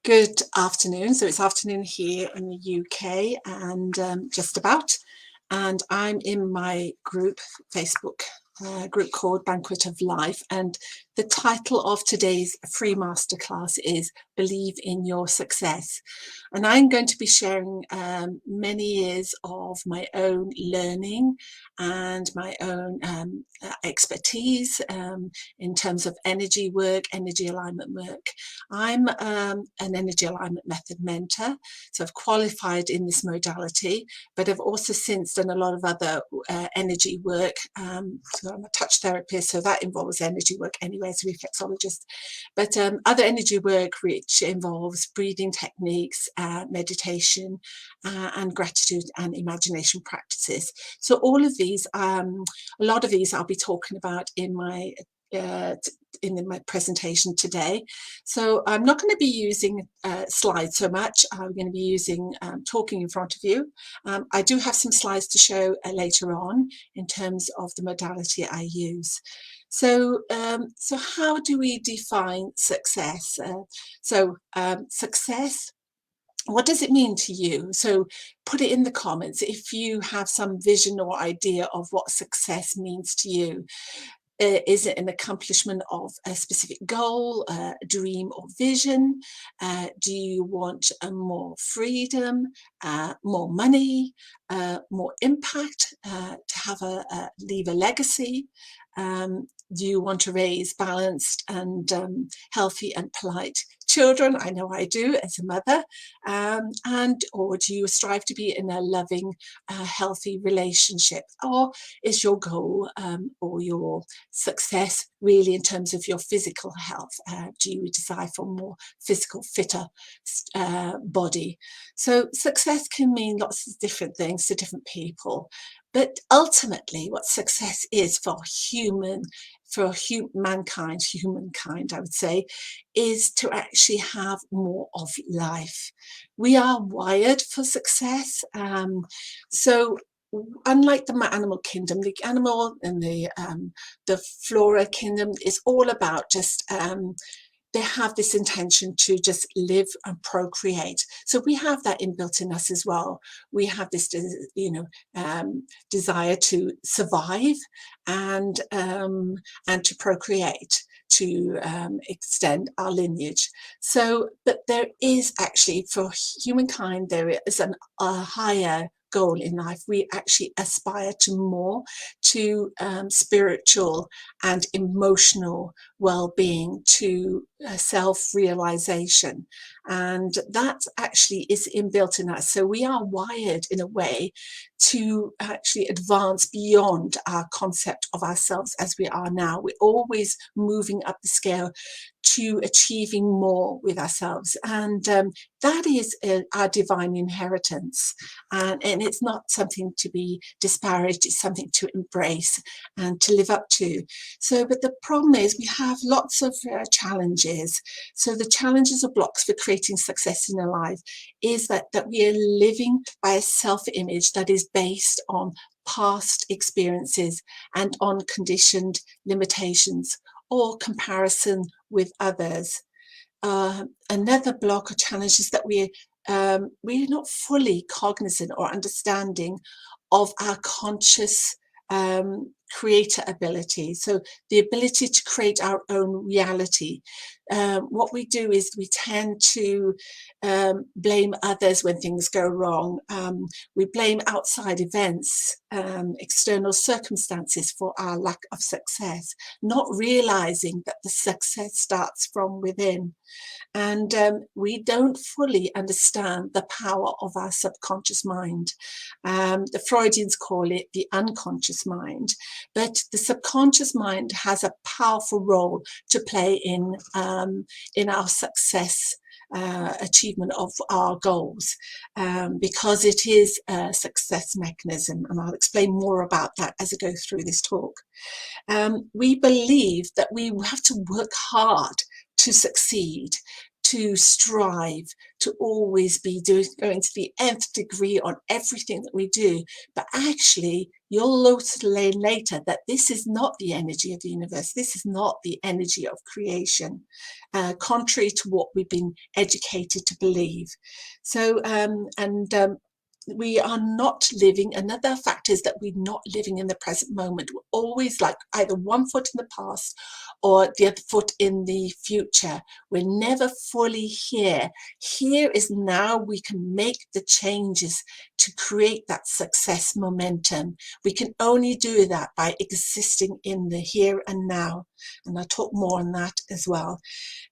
Good afternoon. So it's afternoon here in the UK and just about. And I'm in my group, Facebook group called Banquet of Life. And the title of today's free masterclass is Believe in Your Success. And I'm going to be sharing many years of my own learning and my own expertise in terms of energy work, energy alignment work. I'm an energy alignment method mentor, so I've qualified in this modality, but I've also since done a lot of other energy work. So I'm a touch therapist, so that involves energy work anyway, as a reflexologist. But other energy work which involves breathing techniques, meditation, and gratitude and imagination practices. So all of these, a lot of these I'll be talking about in my presentation today. So I'm not going to be using slides so much. I'm going to be using talking in front of you. I do have some slides to show later on in terms of the modality I use. So how do we define success? Success, what does it mean to you? So put it in the comments if you have some vision or idea of what success means to you. Is it an accomplishment of a specific goal, a dream or vision? Do you want more freedom, more money, more impact, to have leave a legacy? Do you want to raise balanced and healthy and polite children? I know I do as a mother. Or do you strive to be in a loving, healthy relationship? Or is your goal or your success really in terms of your physical health? Do you desire for more physical, fitter body? So success can mean lots of different things to different people. But ultimately, what success is for humankind, I would say, is to actually have more of life. We are wired for success. So unlike the animal kingdom, the animal and the flora kingdom is all about just they have this intention to just live and procreate. So we have that inbuilt in us as well. We have this, desire to survive and to procreate, to extend our lineage. So, but there is actually, for humankind, there is a higher goal in life. We actually aspire to more, to spiritual and emotional well-being, to self-realization, and that actually is inbuilt in us. So we are wired in a way to actually advance beyond our concept of ourselves as we are now. We're always moving up the scale to achieving more with ourselves, and that is our divine inheritance, and it's not something to be disparaged. It's something to embrace and to live up to. So, but the problem is we have lots of challenges. So the challenges or blocks for creating success in our life is that we are living by a self-image that is based on past experiences and on conditioned limitations or comparison with others. Another block or challenge is that we're not fully cognizant or understanding of our conscious creator ability. So the ability to create our own reality. What we do is we tend to blame others when things go wrong. We blame outside events, external circumstances for our lack of success, not realizing that the success starts from within. And we don't fully understand the power of our subconscious mind. The Freudians call it the unconscious mind, but the subconscious mind has a powerful role to play in our success achievement of our goals, because it is a success mechanism, and I'll explain more about that as I go through this talk. We believe that we have to work hard to succeed, to strive, to always be going to the nth degree on everything that we do. But actually, you'll also learn later that this is not the energy of the universe. This is not the energy of creation, contrary to what we've been educated to believe. So, we are not living, another factor is that we're not living in the present moment. We're always like either one foot in the past or the other foot in the future. We're never fully here. Here is now. We can make the changes to create that success momentum. We can only do that by existing in the here and now. And I'll talk more on that as well.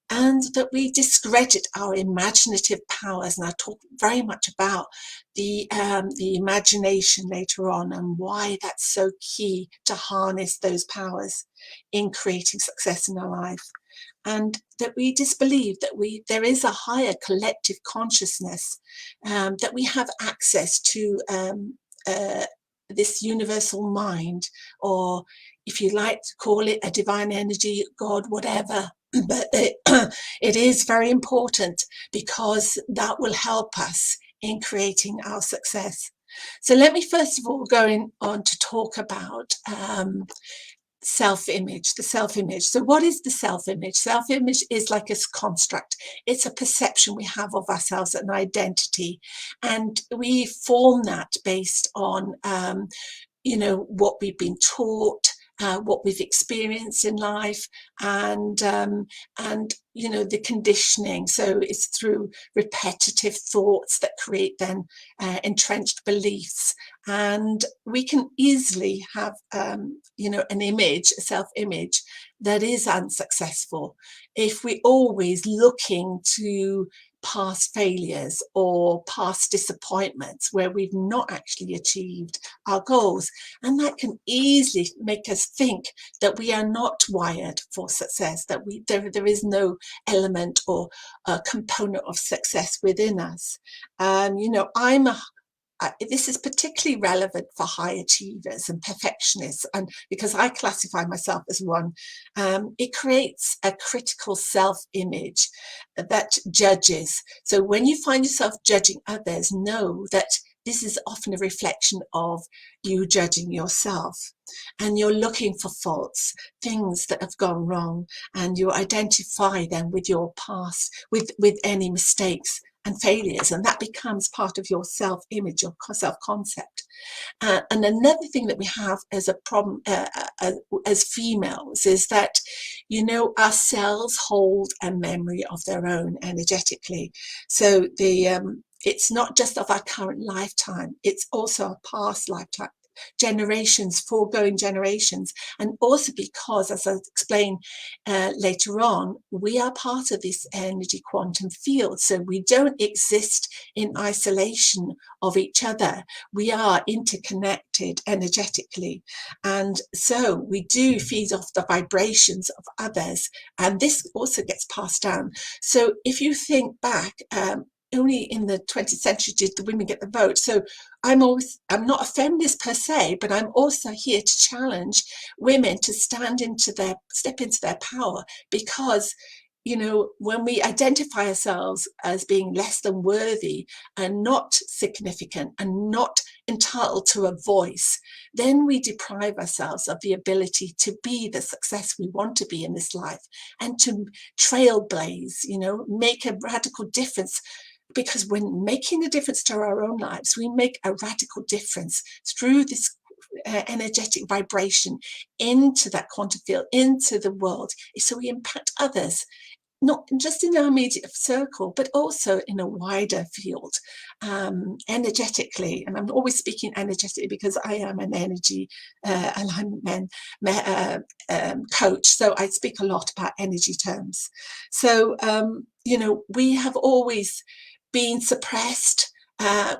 And that we discredit our imaginative powers. And I talk very much about the imagination later on, and why that's so key to harness those powers in creating success in our life. And that we disbelieve that there is a higher collective consciousness, that we have access to this universal mind, or if you like to call it a divine energy, God, whatever. But it is very important, because that will help us in creating our success. So let me first of all go on to talk about self-image, the self-image. So what is the self-image? Self-image is like a construct. It's a perception we have of ourselves, an identity, and we form that based on what we've been taught, what we've experienced in life, and the conditioning. So it's through repetitive thoughts that create then entrenched beliefs, and we can easily have an image, a self-image that is unsuccessful if we're always looking to past failures or past disappointments where we've not actually achieved our goals. And that can easily make us think that we are not wired for success, that there is no element or component of success within us. This is particularly relevant for high achievers and perfectionists, and because I classify myself as one, it creates a critical self-image that judges. So when you find yourself judging others, know that this is often a reflection of you judging yourself, and you're looking for faults, things that have gone wrong, and you identify them with your past, with any mistakes and failures, and that becomes part of your self-image, your self-concept. And another thing that we have as a problem as females is that, our cells hold a memory of their own energetically. So it's not just of our current lifetime, it's also our past lifetime, generations, foregoing generations. And also because, as I'll explain later on, we are part of this energy quantum field. So we don't exist in isolation of each other. We are interconnected energetically. And so we do feed off the vibrations of others. And this also gets passed down. So if you think back, only in the 20th century did the women get the vote. So I'm not a feminist per se, but I'm also here to challenge women to step into their power, because when we identify ourselves as being less than worthy and not significant and not entitled to a voice, then we deprive ourselves of the ability to be the success we want to be in this life, and to trailblaze, make a radical difference. Because when making a difference to our own lives, we make a radical difference through this energetic vibration into that quantum field, into the world. So we impact others, not just in our immediate circle, but also in a wider field, energetically. And I'm always speaking energetically because I am an energy alignment coach. So I speak a lot about energy terms. So, we have always been suppressed.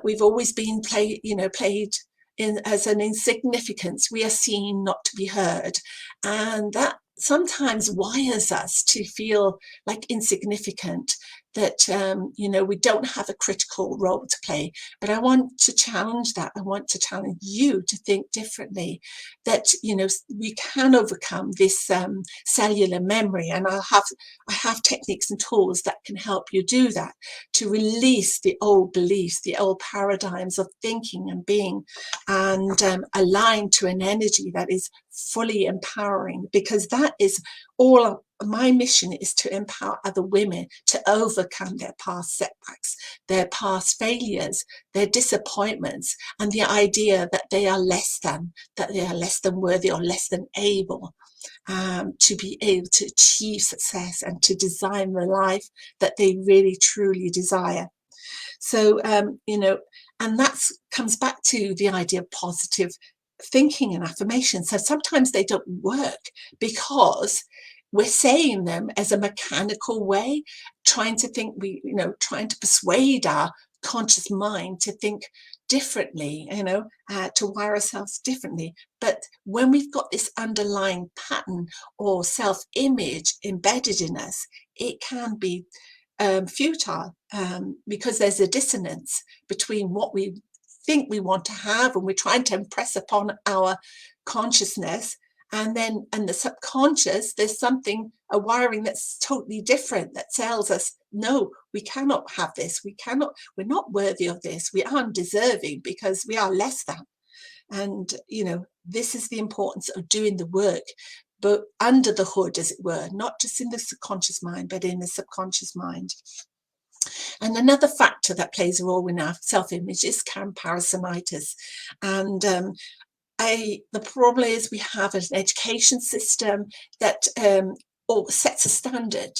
We've always been played in as an insignificance. We are seen, not to be heard. And that sometimes wires us to feel like insignificant, that we don't have a critical role to play. But I want to challenge that. I want to challenge you to think differently, that we can overcome this cellular memory, and I have techniques and tools that can help you do that, to release the old beliefs, the old paradigms of thinking and being, and align to an energy that is fully empowering, because that is all. My mission is to empower other women to overcome their past setbacks, their past failures, their disappointments, and the idea that they are less than, worthy or less than able to be able to achieve success and to design the life that they really truly desire. So, and that comes back to the idea of positive thinking and affirmation. So sometimes they don't work because we're saying them as a mechanical way, trying to think, trying to persuade our conscious mind to think differently, to wire ourselves differently. But when we've got this underlying pattern or self-image embedded in us, it can be futile, because there's a dissonance between what we think we want to have and we're trying to impress upon our consciousness, and the subconscious, there's something, a wiring that's totally different, that tells us, no, we cannot have this, we're not worthy of this, we are undeserving because we are less than. And this is the importance of doing the work, but under the hood, as it were, not just in the subconscious mind, but in the subconscious mind. And another factor that plays a role in our self-image is comparisonitis. And the problem is we have an education system that sets a standard,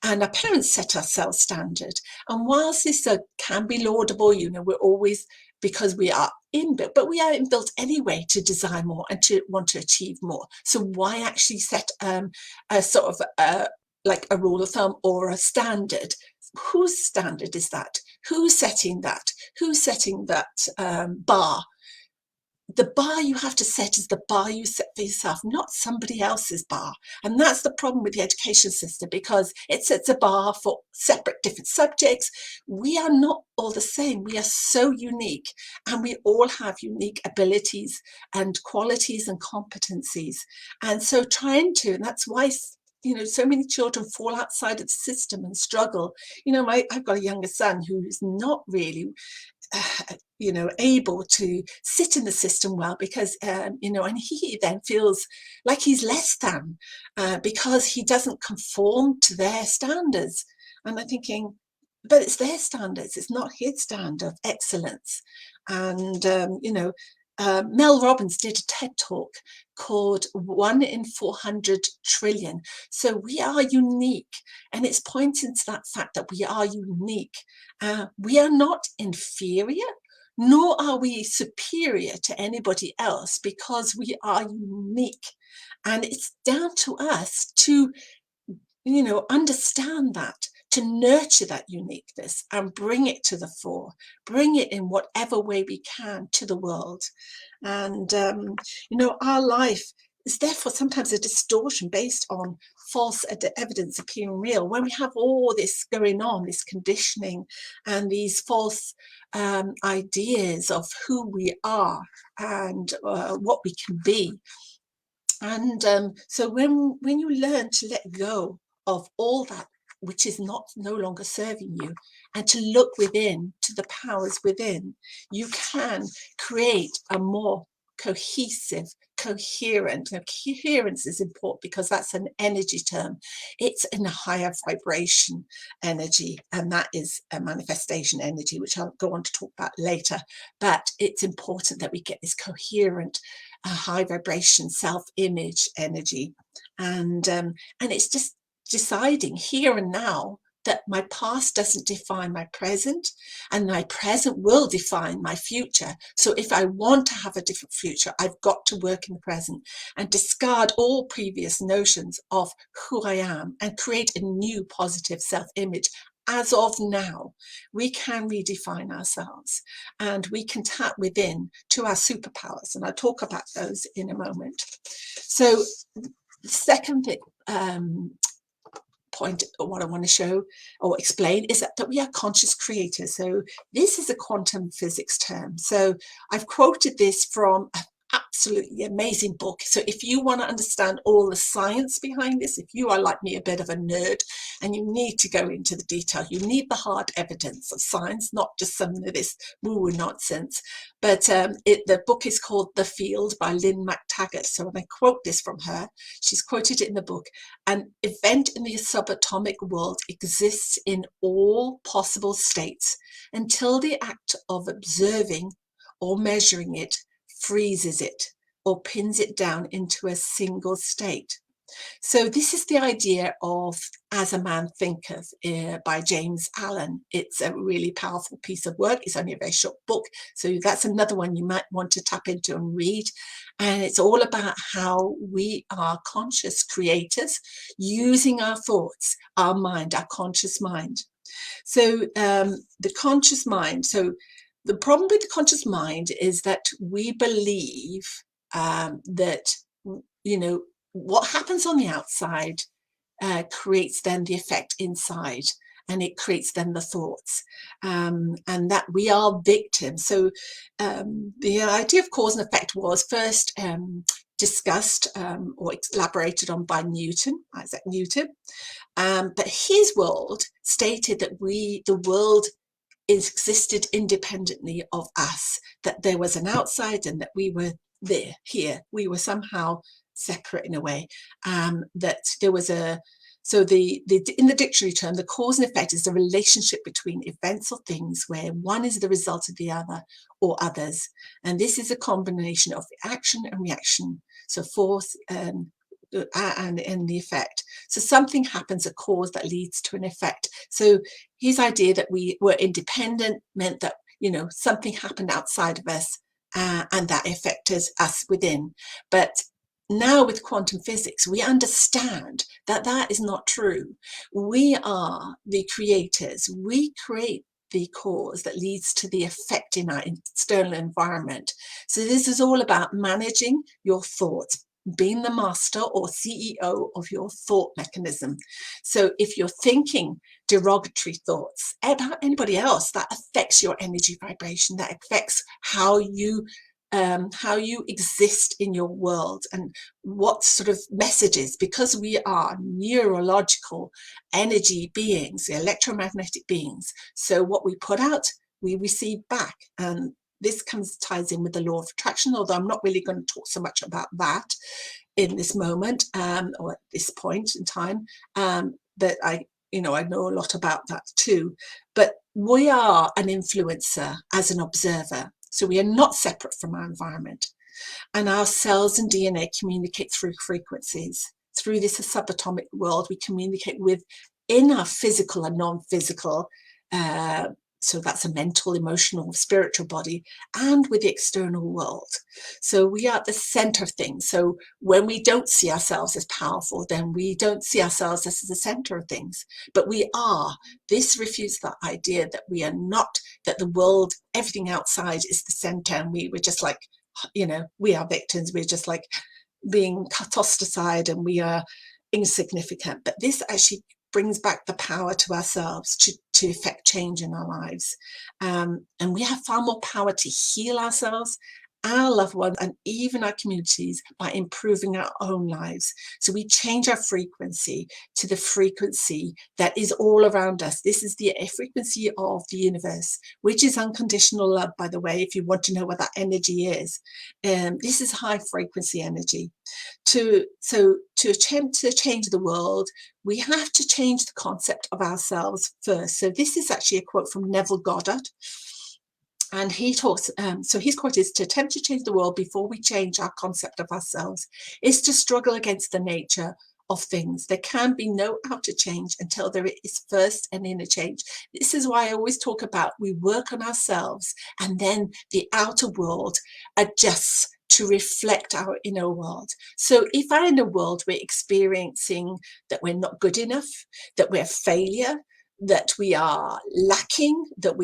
and our parents set ourselves standard. And whilst this can be laudable, we're always, because we are inbuilt, but we are inbuilt anyway to desire more and to want to achieve more. So why actually set a sort of like a rule of thumb or a standard? Whose standard is that? Who's setting that? Who's setting that bar? The bar you have to set is the bar you set for yourself, not somebody else's bar. And that's the problem with the education system, because it sets a bar for separate different subjects. We are not all the same. We are so unique, and we all have unique abilities and qualities and competencies. And so and that's why so many children fall outside of the system and struggle. I've got a younger son who's not really able to sit in the system well, because and he then feels like he's less than, because he doesn't conform to their standards. And I'm thinking, but it's their standards, it's not his standard of excellence. And Mel Robbins did a TED talk called 1 in 400 trillion. So we are unique, and it's pointing to that fact that we are unique. We are not inferior, nor are we superior to anybody else, because we are unique. And it's down to us to understand that, to nurture that uniqueness and bring it to the fore, bring it in whatever way we can to the world. And, our life is therefore sometimes a distortion based on false evidence appearing real. When we have all this going on, this conditioning and these false ideas of who we are and what we can be. And so when you learn to let go of all that which is no longer serving you, and to look within to the powers within, you can create a more cohesive, coherent. Coherence is important because that's an energy term. It's in a higher vibration energy, and that is a manifestation energy, which I'll go on to talk about later. But it's important that we get this coherent, high vibration self-image energy, and it's just deciding here and now that my past doesn't define my present, and my present will define my future. So if I want to have a different future, I've got to work in the present and discard all previous notions of who I am and create a new positive self-image. As of now, we can redefine ourselves, and we can tap within to our superpowers, and I'll talk about those in a moment. So The second point, or what I want to show or explain, is that we are conscious creators. So this is a quantum physics term. So I've quoted this from an absolutely amazing book. So if you want to understand all the science behind this, if you are like me, a bit of a nerd, and you need to go into the detail, you need the hard evidence of science, not just some of this woo-woo nonsense. But the book is called The Field by Lynn McTaggart. So when I quote this from her, she's quoted it in the book: an event in the subatomic world exists in all possible states until the act of observing or measuring it freezes it or pins it down into a single state. So this is the idea of As a Man Thinketh by James Allen. It's a really powerful piece of work. It's only a very short book, so that's another one you might want to tap into and read. And it's all about how we are conscious creators using our thoughts, our mind, our conscious mind. So the conscious mind, so the problem with the conscious mind is that we believe that, you know, what happens on the outside creates then the effect inside, and it creates then the thoughts, and that we are victims. So the idea of cause and effect was first discussed or elaborated on by Isaac Newton, but his world stated that the world existed independently of us, that there was an outside and that we were here, we were somehow separate in a way, that there was a, so in the dictionary term, the cause and effect is the relationship between events or things where one is the result of the other or others, and this is a combination of action and reaction, so force and the effect. So something happens, a cause that leads to an effect. So his idea that we were independent meant that, you know, something happened outside of us and that affected us within. But now with quantum physics, we understand that that is not true. We are the creators. We create the cause that leads to the effect in our external environment. So this is all about managing your thoughts, being the master or CEO of your thought mechanism. So if you're thinking derogatory thoughts about anybody else, that affects your energy vibration, that affects how you exist in your world and what sort of messages, because we are neurological energy beings, electromagnetic beings. So what we put out, we receive back. And this ties in with the law of attraction, although I'm not really going to talk so much about that in this moment, or at this point in time. But I know a lot about that too. But we are an influencer as an observer. So we are not separate from our environment. And our cells and DNA communicate through frequencies. Through this subatomic world, we communicate in our physical and non-physical, so that's a mental, emotional, spiritual body, and with the external world. So we are at the center of things. So when we don't see ourselves as powerful, then we don't see ourselves as the center of things. But we are. This refutes that idea that we are not, that the world, everything outside is the center, and we're just like, we are victims. We're just like being tossed aside and we are insignificant. But this actually brings back the power to ourselves to effect change in our lives. And we have far more power to heal ourselves, our loved ones, and even our communities by improving our own lives. So we change our frequency to the frequency that is all around us. This is the frequency of the universe, which is unconditional love, by the way, if you want to know what that energy is. This is high frequency energy. To attempt to change the world, we have to change the concept of ourselves first. So this is actually a quote from Neville Goddard. And he talks, so his quote is, to attempt to change the world before we change our concept of ourselves is to struggle against the nature of things. There can be no outer change until there is first an inner change. This is why I always talk about we work on ourselves and then the outer world adjusts to reflect our inner world. So if our inner world, we're experiencing that we're not good enough, that we're failure, that we are lacking, that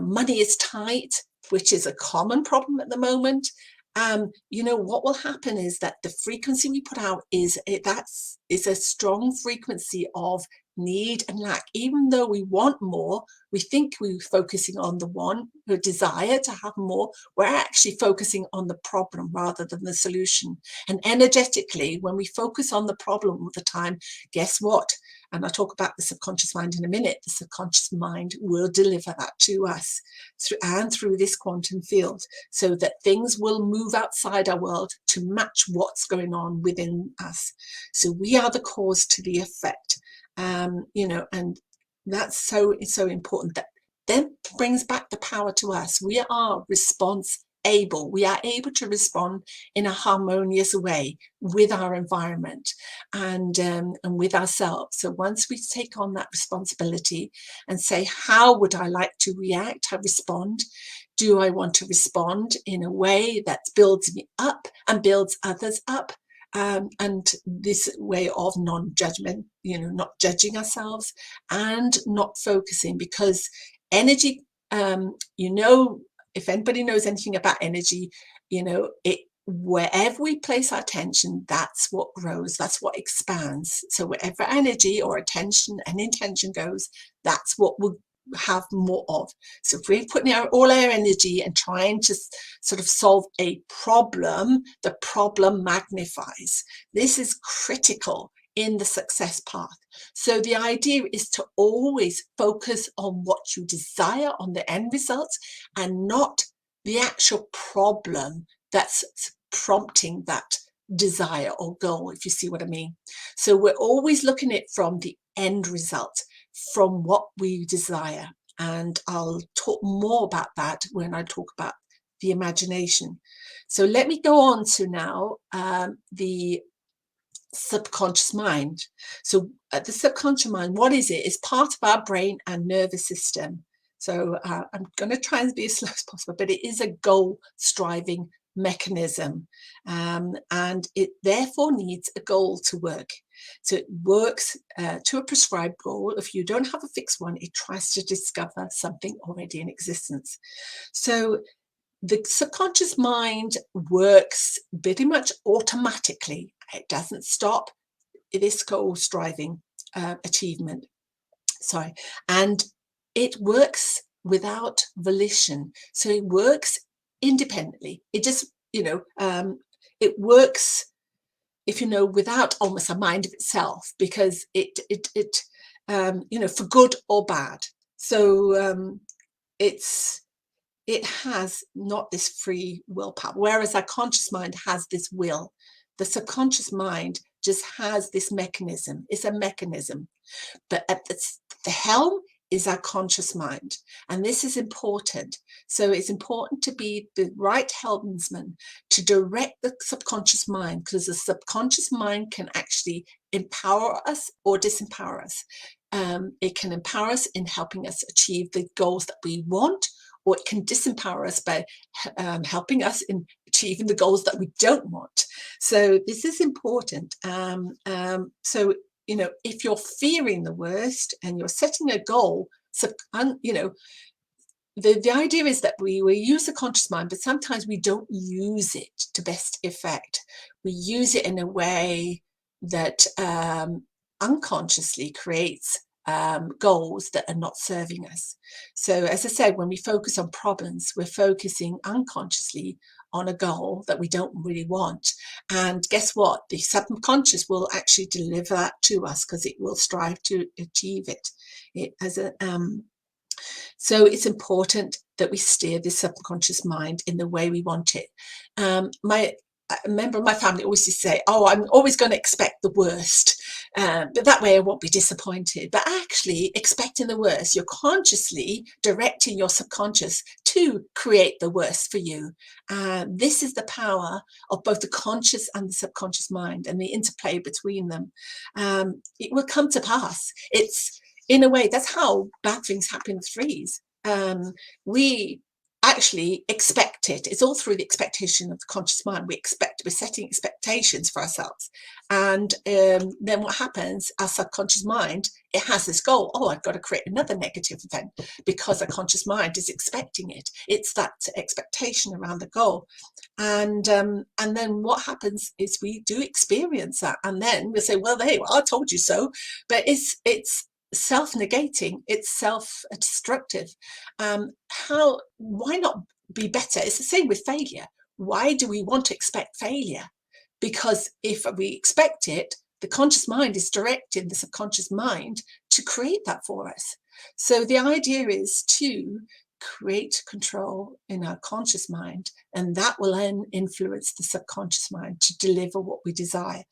money is tight, which is a common problem at the moment, what will happen is that the frequency we put out is a strong frequency of need and lack. Even though we want more, we think we're focusing on the desire to have more. We're actually focusing on the problem rather than the solution. And energetically, when we focus on the problem all the time, guess what? And I'll talk about the subconscious mind in a minute. The subconscious mind will deliver that to us through this quantum field, so that things will move outside our world to match what's going on within us. So we are the cause to the effect, and that's it's so important. That then brings back the power to us. We are able. We are able to respond in a harmonious way with our environment and with ourselves. So once we take on that responsibility and say, how would I like to react, respond? Do I want to respond in a way that builds me up and builds others up? And this way of non-judgment, not judging ourselves and not focusing, because energy, if anybody knows anything about energy, wherever we place our attention, that's what grows, that's what expands. So wherever energy or attention and intention goes, that's what we'll have more of. So if we're putting all our energy and trying to sort of solve a problem, the problem magnifies. This is critical in the success path. So the idea is to always focus on what you desire, on the end result, and not the actual problem that's prompting that desire or goal, if you see what I mean. So we're always looking at it from the end result, from what we desire. And I'll talk more about that when I talk about the imagination. So let me go on to now the subconscious mind. So the subconscious mind, what is it? It's part of our brain and nervous system. So I'm going to try and be as slow as possible, but it is a goal-striving mechanism, and it therefore needs a goal to work. So it works to a prescribed goal. If you don't have a fixed one, it tries to discover something already in existence. So the subconscious mind works pretty much automatically. It doesn't stop this goal striving achievement. Sorry. And it works without volition. So it works independently. It just, it works, without almost a mind of itself, because it for good or bad. So it has not this free willpower, whereas our conscious mind has this will. The subconscious mind just has this mechanism. It's a mechanism, but at the helm is our conscious mind, and this is important. So it's important to be the right helmsman to direct the subconscious mind, because the subconscious mind can actually empower us or disempower us. It can empower us in helping us achieve the goals that we want, or it can disempower us by helping us in achieving the goals that we don't want. So this is important. So if you're fearing the worst and you're setting a goal, the idea is that we use the conscious mind, but sometimes we don't use it to best effect. We use it in a way that unconsciously creates goals that are not serving us. So as I said, when we focus on problems, we're focusing unconsciously on a goal that we don't really want. And guess what? The subconscious will actually deliver that to us, because it will strive to achieve it. So it's important that we steer the subconscious mind in the way we want it. A member of my family always used to say, oh, I'm always going to expect the worst, but that way I won't be disappointed. But actually expecting the worst, you're consciously directing your subconscious to create the worst for you. This is the power of both the conscious and the subconscious mind, and the interplay between them. It will come to pass. It's, in a way, that's how bad things happen with threes. We actually expect it. It's all through the expectation of the conscious mind. We're setting expectations for ourselves. And then what happens, our subconscious mind, it has this goal. Oh, I've got to create another negative event because the conscious mind is expecting it. It's that expectation around the goal. And then what happens is we do experience that. And then we say, well, hey, well, I told you so. But it's self-negating, it's self-destructive. Why not be better? It's the same with failure. Why do we want to expect failure? Because if we expect it, the conscious mind is directing the subconscious mind to create that for us. So the idea is to create control in our conscious mind, and that will then influence the subconscious mind to deliver what we desire.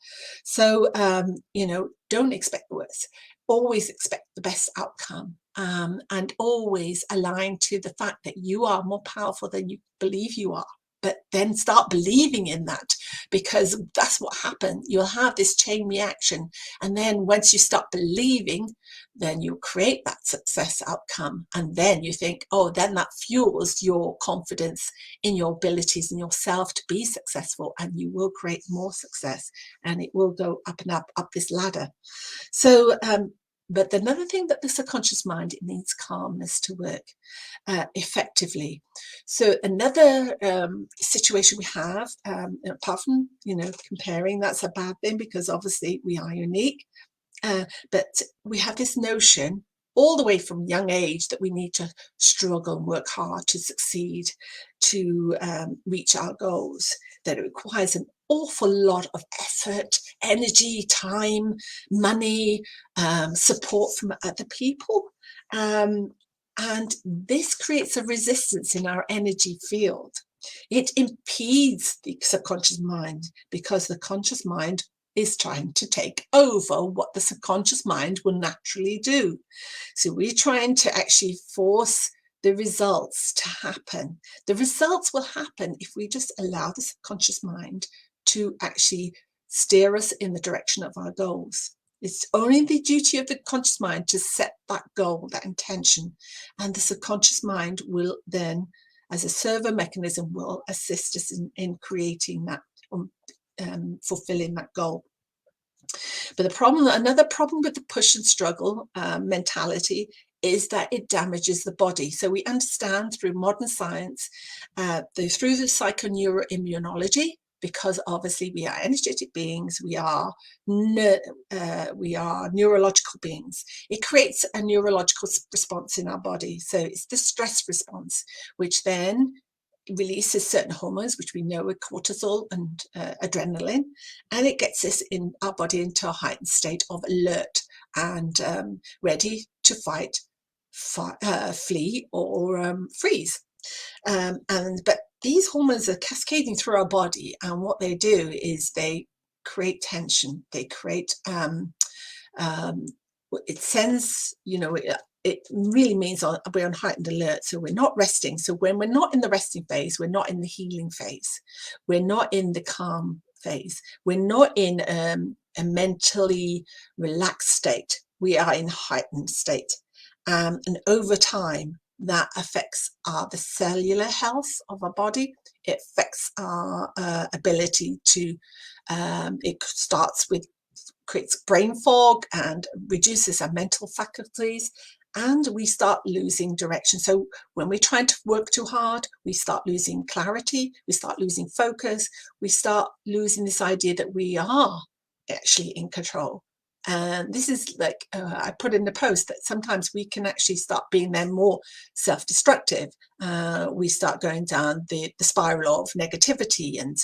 So don't expect the worst, always expect the best outcome, and always align to the fact that you are more powerful than you believe you are. But then start believing in that, because that's what happens. You'll have this chain reaction, and then once you start believing, then you create that success outcome, and then you think, oh, then that fuels your confidence in your abilities and yourself to be successful, and you will create more success, and it will go up and up this ladder. So but another thing, that the subconscious mind, it needs calmness to work effectively. So another situation we have, apart from comparing, that's a bad thing because obviously we are unique, but we have this notion all the way from young age that we need to struggle and work hard to succeed, to reach our goals, that it requires an awful lot of effort, energy, time, money, support from other people. And this creates a resistance in our energy field. It impedes the subconscious mind, because the conscious mind is trying to take over what the subconscious mind will naturally do. So we're trying to actually force the results to happen. The results will happen if we just allow the subconscious mind to actually steer us in the direction of our goals. It's only the duty of the conscious mind to set that goal, that intention, and the subconscious mind will then, as a servo mechanism, will assist us in creating that, fulfilling that goal. But another problem with the push and struggle mentality is that it damages the body. So we understand through modern science, through the psychoneuroimmunology, because obviously we are energetic beings, we are neurological beings. It creates a neurological response in our body. So it's the stress response, which then releases certain hormones, which we know are cortisol and adrenaline, and it gets us in our body into a heightened state of alert and ready to fight, flee, or freeze. But these hormones are cascading through our body, and what they do is they create tension. They create it sends, it really means we're on heightened alert, so we're not resting. So when we're not in the resting phase, we're not in the healing phase, we're not in the calm phase, we're not in a mentally relaxed state, we are in heightened state. And over time, that affects the cellular health of our body. It affects our ability to, it starts with, creates brain fog and reduces our mental faculties, and we start losing direction. So when we're trying to work too hard, we start losing clarity, we start losing focus, we start losing this idea that we are actually in control. And this is like, I put in the post that sometimes we can actually start being then more self-destructive. We start going down the spiral of negativity and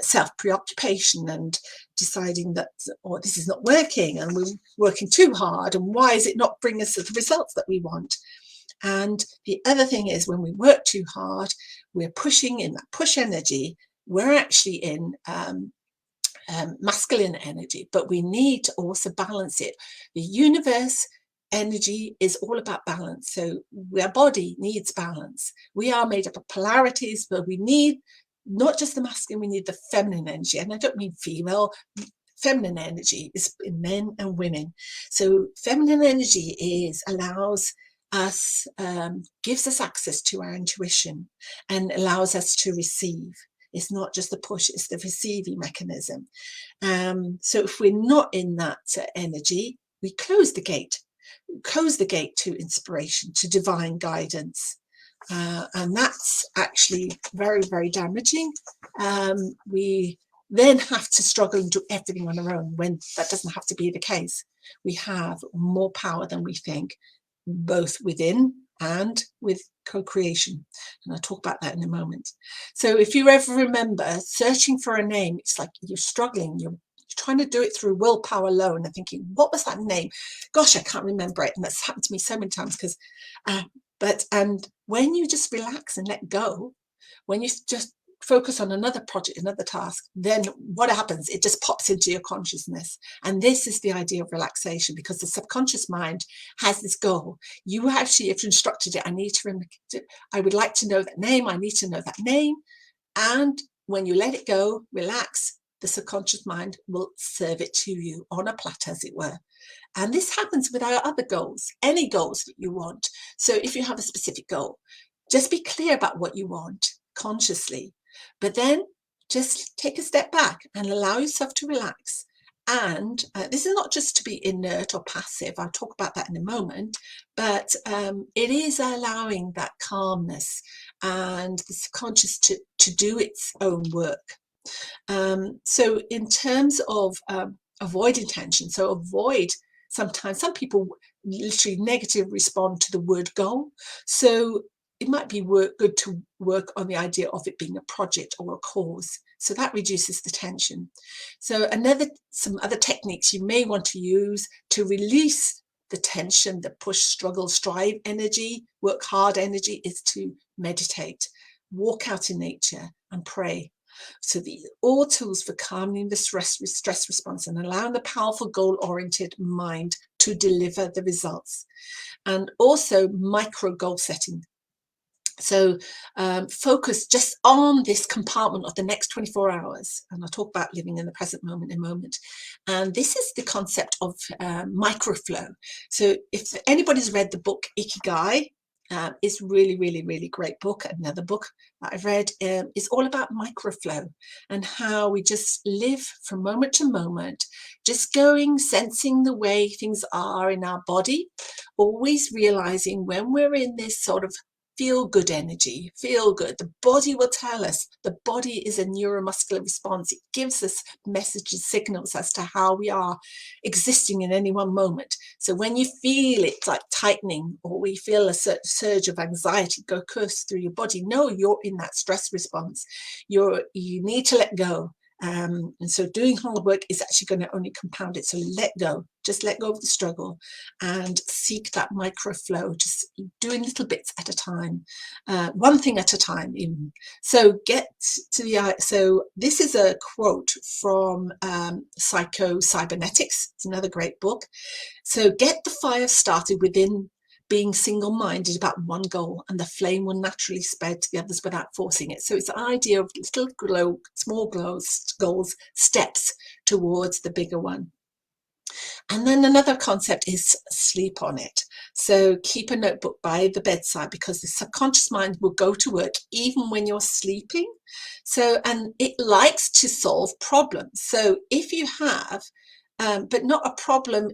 self-preoccupation, and deciding that, oh, this is not working, and we're working too hard, and why is it not bringing us the results that we want? And the other thing is, when we work too hard, we're pushing in that push energy. We're actually in masculine energy, but we need to also balance it. The universe energy is all about balance. So our body needs balance. We are made up of polarities, but we need not just the masculine, we need the feminine energy. And I don't mean female. Feminine energy is in men and women. So feminine energy allows us, gives us access to our intuition and allows us to receive. It's not just the push, it's the receiving mechanism. So if we're not in that energy, we close the gate. Close the gate to inspiration, to divine guidance. And that's actually very, very damaging. We then have to struggle and do everything on our own when that doesn't have to be the case. We have more power than we think, both within and with co-creation. And I'll talk about that in a moment. So if you ever remember searching for a name, it's like you're struggling, you're trying to do it through willpower alone and thinking, what was that name? Gosh, I can't remember it. And that's happened to me so many times because, and when you just relax and let go, when you just focus on another project, another task, then what happens? It just pops into your consciousness. And this is the idea of relaxation, because the subconscious mind has this goal. You actually have instructed it, I would like to know that name. I need to know that name. And when you let it go, relax, the subconscious mind will serve it to you on a platter, as it were. And this happens with our other goals, any goals that you want. So if you have a specific goal, just be clear about what you want consciously, but then just take a step back and allow yourself to relax. And this is not just to be inert or passive. I'll talk about that in a moment, but it is allowing that calmness and the subconscious to do its own work. So in terms of avoid intention, so avoid, sometimes some people literally negative respond to the word goal. So it might be good to work on the idea of it being a project or a cause. So that reduces the tension. So some other techniques you may want to use to release the tension, the push, struggle, strive energy, work hard energy, is to meditate, walk out in nature and pray. So these are all tools for calming the stress response and allowing the powerful goal-oriented mind to deliver the results. And also micro goal setting. So focus just on this compartment of the next 24 hours. And I'll talk about living in the present moment in a moment. And this is the concept of microflow. So if anybody's read the book Ikigai, it's really, really, really great book. Another book that I've read is all about microflow and how we just live from moment to moment, just going, sensing the way things are in our body, always realizing when we're in this sort of feel good energy, feel good. The body will tell us. The body is a neuromuscular response. It gives us messages, signals as to how we are existing in any one moment. So when you feel it like tightening, or we feel a surge of anxiety go course through your body, know you're in that stress response. You need to let go. And so doing hard work is actually going to only compound it. So let go. Just let go of the struggle and seek that micro flow, just doing little bits at a time, one thing at a time even. So get to the, so this is a quote from Psycho-Cybernetics. It's another great book. So get the fire started within being single-minded about one goal, and the flame will naturally spread to the others without forcing it. So it's the idea of little small goals, steps towards the bigger one. And then another concept is sleep on it. So keep a notebook by the bedside, because the subconscious mind will go to work even when you're sleeping. So, and it likes to solve problems. So if you have, but not a problem,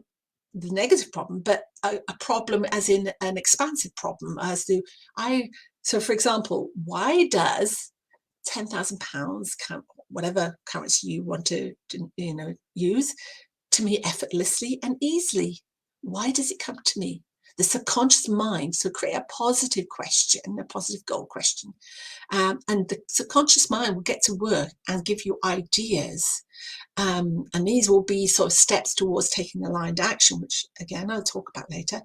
the negative problem, but a problem as in an expansive problem, as to so for example, why does £10,000, whatever currency you want to use, to me effortlessly and easily? Why does it come to me? The subconscious mind. So create a positive question, a positive goal question, and the subconscious mind will get to work and give you ideas. And these will be sort of steps towards taking aligned action, which again I'll talk about later.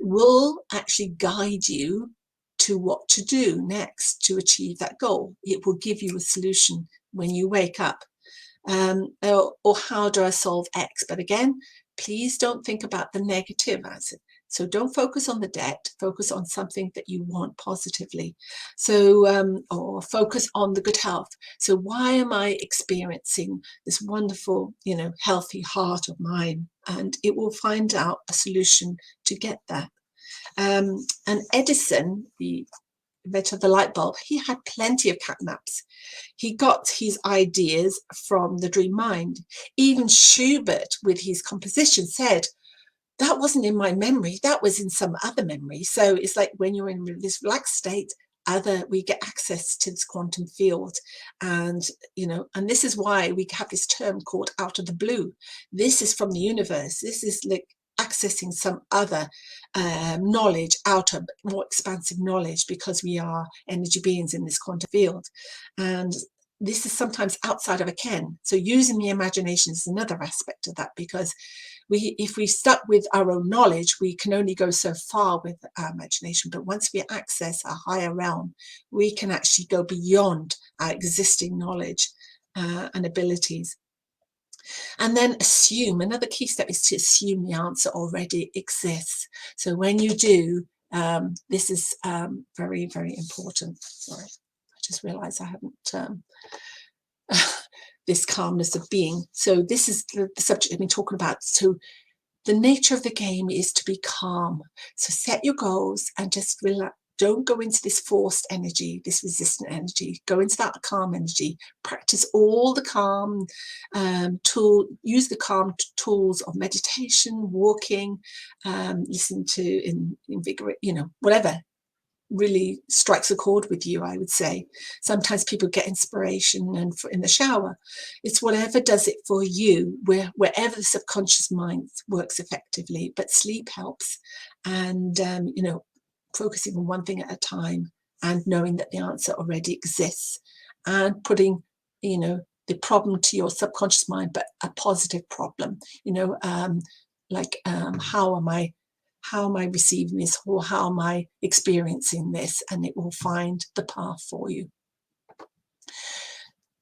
Will actually guide you to what to do next to achieve that goal. It will give you a solution when you wake up. Or how do I solve X? But again, please don't think about the negative as it. So don't focus on the debt, focus on something that you want positively. So, or focus on the good health. So why am I experiencing this wonderful, healthy heart of mine? And it will find out a solution to get that. And Edison, the inventor of the light bulb, he had plenty of catnaps. He got his ideas from the dream mind. Even Schubert, with his composition, said, that wasn't in my memory, that was in some other memory. So it's like when you're in this relaxed state, we get access to this quantum field. And and this is why we have this term called out of the blue. This is from the universe. This is like accessing some other knowledge, outer, more expansive knowledge, because we are energy beings in this quantum field. And this is sometimes outside of a ken. So using the imagination is another aspect of that, because if we stuck with our own knowledge, we can only go so far with our imagination. But once we access a higher realm, we can actually go beyond our existing knowledge and abilities. And then assume. Another key step is to assume the answer already exists. So when you do, this is very, very important. Sorry, I just realized I haven't this calmness of being. So this is the subject I've been talking about. So the nature of the game is to be calm. So set your goals and just relax. Don't go into this forced energy, this resistant energy. Go into that calm energy. Practice all the calm use the calm tools of meditation, walking, listen to invigorate, whatever really strikes a chord with you, I would say. Sometimes people get inspiration and in the shower. It's whatever does it for you, wherever the subconscious mind works effectively. But sleep helps, and focusing on one thing at a time, and knowing that the answer already exists, and putting the problem to your subconscious mind, but a positive problem, how am I receiving this, or how am I experiencing this? And it will find the path for you.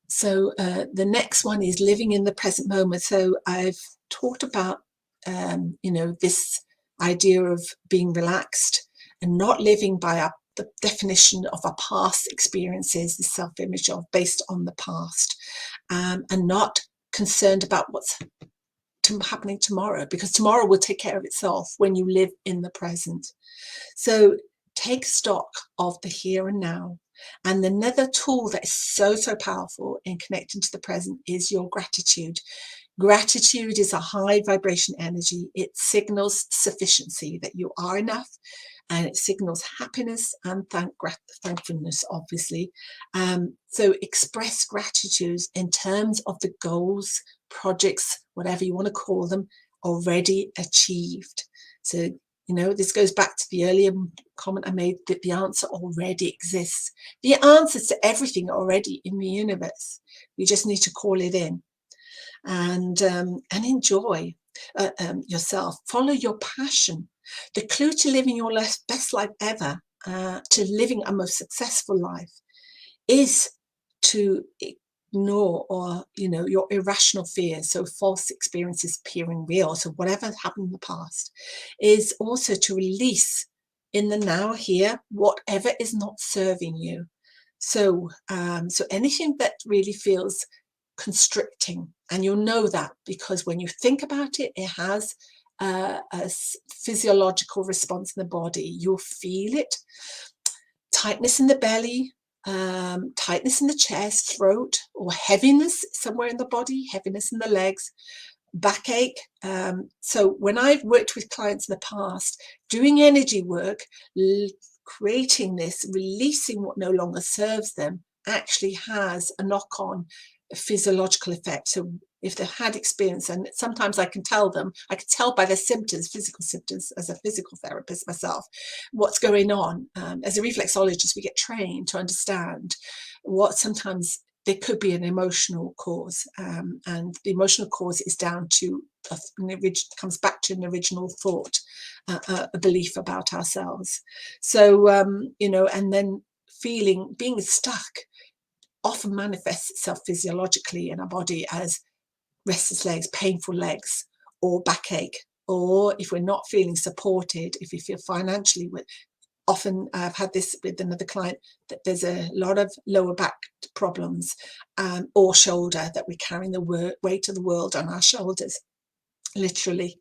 So the next one is living in the present moment. So I've talked about, this idea of being relaxed and not living by the definition of our past experiences, the self-image of based on the past, and not concerned about what's happening tomorrow, because tomorrow will take care of itself when you live in the present. So take stock of the here and now. And another tool that is so powerful in connecting to the present is your gratitude. Gratitude is a high vibration energy. It signals sufficiency, that you are enough, and it signals happiness and thankfulness, obviously. So express gratitude in terms of the goals, projects, whatever you want to call them, already achieved. So, this goes back to the earlier comment I made, that the answer already exists. The answers to everything are already in the universe. We just need to call it in, and enjoy yourself. Follow your passion. The clue to living your best life ever, to living a most successful life, is to ignore your irrational fears. So false experiences appearing real. So whatever happened in the past, is also to release in the now, here, whatever is not serving you. So anything that really feels constricting, and you'll know that because when you think about it, it has a physiological response in the body. You'll feel it. Tightness in the belly, tightness in the chest, throat, or heaviness somewhere in the body, heaviness in the legs, backache. So when I've worked with clients in the past, doing energy work, creating this, releasing what no longer serves them, actually has a knock-on physiological effect. So if they've had experience, and sometimes I can tell by their symptoms, physical symptoms, as a physical therapist myself, what's going on. As a reflexologist, we get trained to understand what sometimes there could be an emotional cause, and the emotional cause is down to comes back to an original thought, a belief about ourselves. So and then being stuck often manifests itself physiologically in our body as restless legs, painful legs, or backache. Or if we're not feeling supported, if we feel financially, often I've had this with another client, that there's a lot of lower back problems, or shoulder, that we're carrying the weight of the world on our shoulders, literally.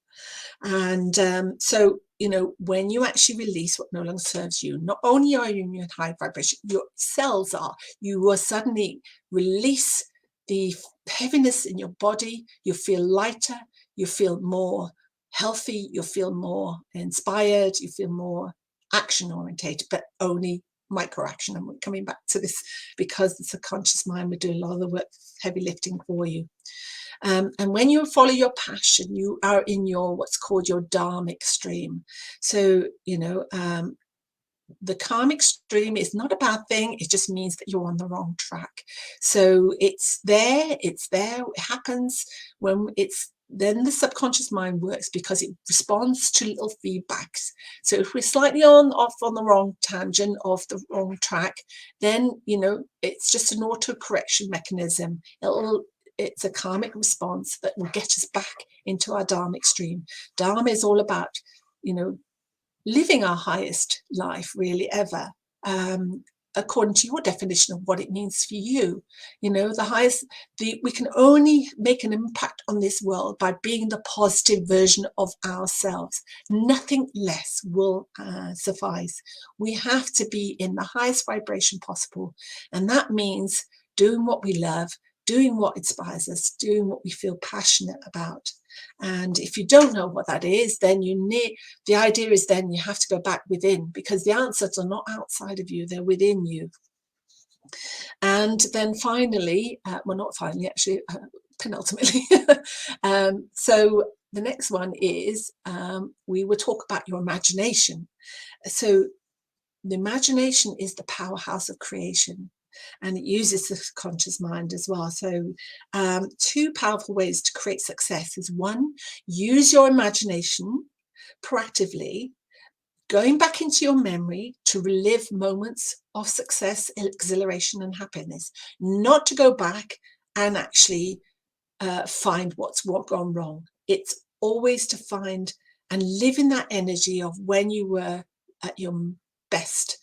And so, you know, when you actually release what no longer serves you, not only are you in high vibration, your cells are, you will suddenly release the heaviness in your body. You feel lighter, you feel more healthy, you feel more inspired, you feel more action orientated, but only micro action. And we're coming back to this because the subconscious mind will do a lot of the work, heavy lifting for you. And when you follow your passion, you are in your what's called your dharmic stream. So, you know, the karmic stream is not a bad thing. It just means that you're on the wrong track. So it's there, it happens when it's, then the subconscious mind works because it responds to little feedbacks. So if we're slightly off on the wrong tangent, off the wrong track, then, you know, it's just an auto correction mechanism. It's a karmic response that will get us back into our dharmic stream. Dharma is all about, you know, living our highest life really ever, according to your definition of what it means for you. You know, the highest, we can only make an impact on this world by being the positive version of ourselves. Nothing less will suffice. We have to be in the highest vibration possible, and that means doing what we love, doing what inspires us, doing what we feel passionate about. And if you don't know what that is, then the idea is then you have to go back within, because the answers are not outside of you, they're within you. And then finally, well, not finally, actually, penultimately, so the next one is we will talk about your imagination. So the imagination is the powerhouse of creation, and it uses the conscious mind as well. So two powerful ways to create success is, one, use your imagination proactively, going back into your memory to relive moments of success, exhilaration and happiness, not to go back and actually find what's gone wrong. It's always to find and live in that energy of when you were at your best,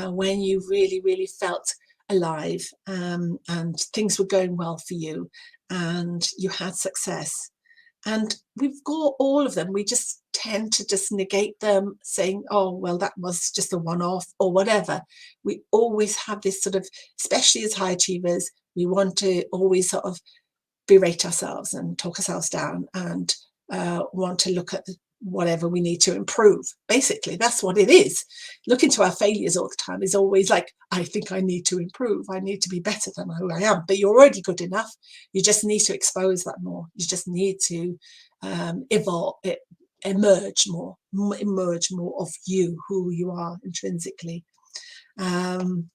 when you really, really felt alive, and things were going well for you and you had success. And we've got all of them. We just tend to just negate them, saying, oh, well, that was just a one-off or whatever. We always have this sort of, especially as high achievers, we want to always sort of berate ourselves and talk ourselves down, and want to look at whatever we need to improve. Basically, that's what it is. Looking to our failures all the time is always like, I think I need to improve. I need to be better than who I am. But you're already good enough. You just need to expose that more. You just need to emerge more of you, who you are intrinsically. And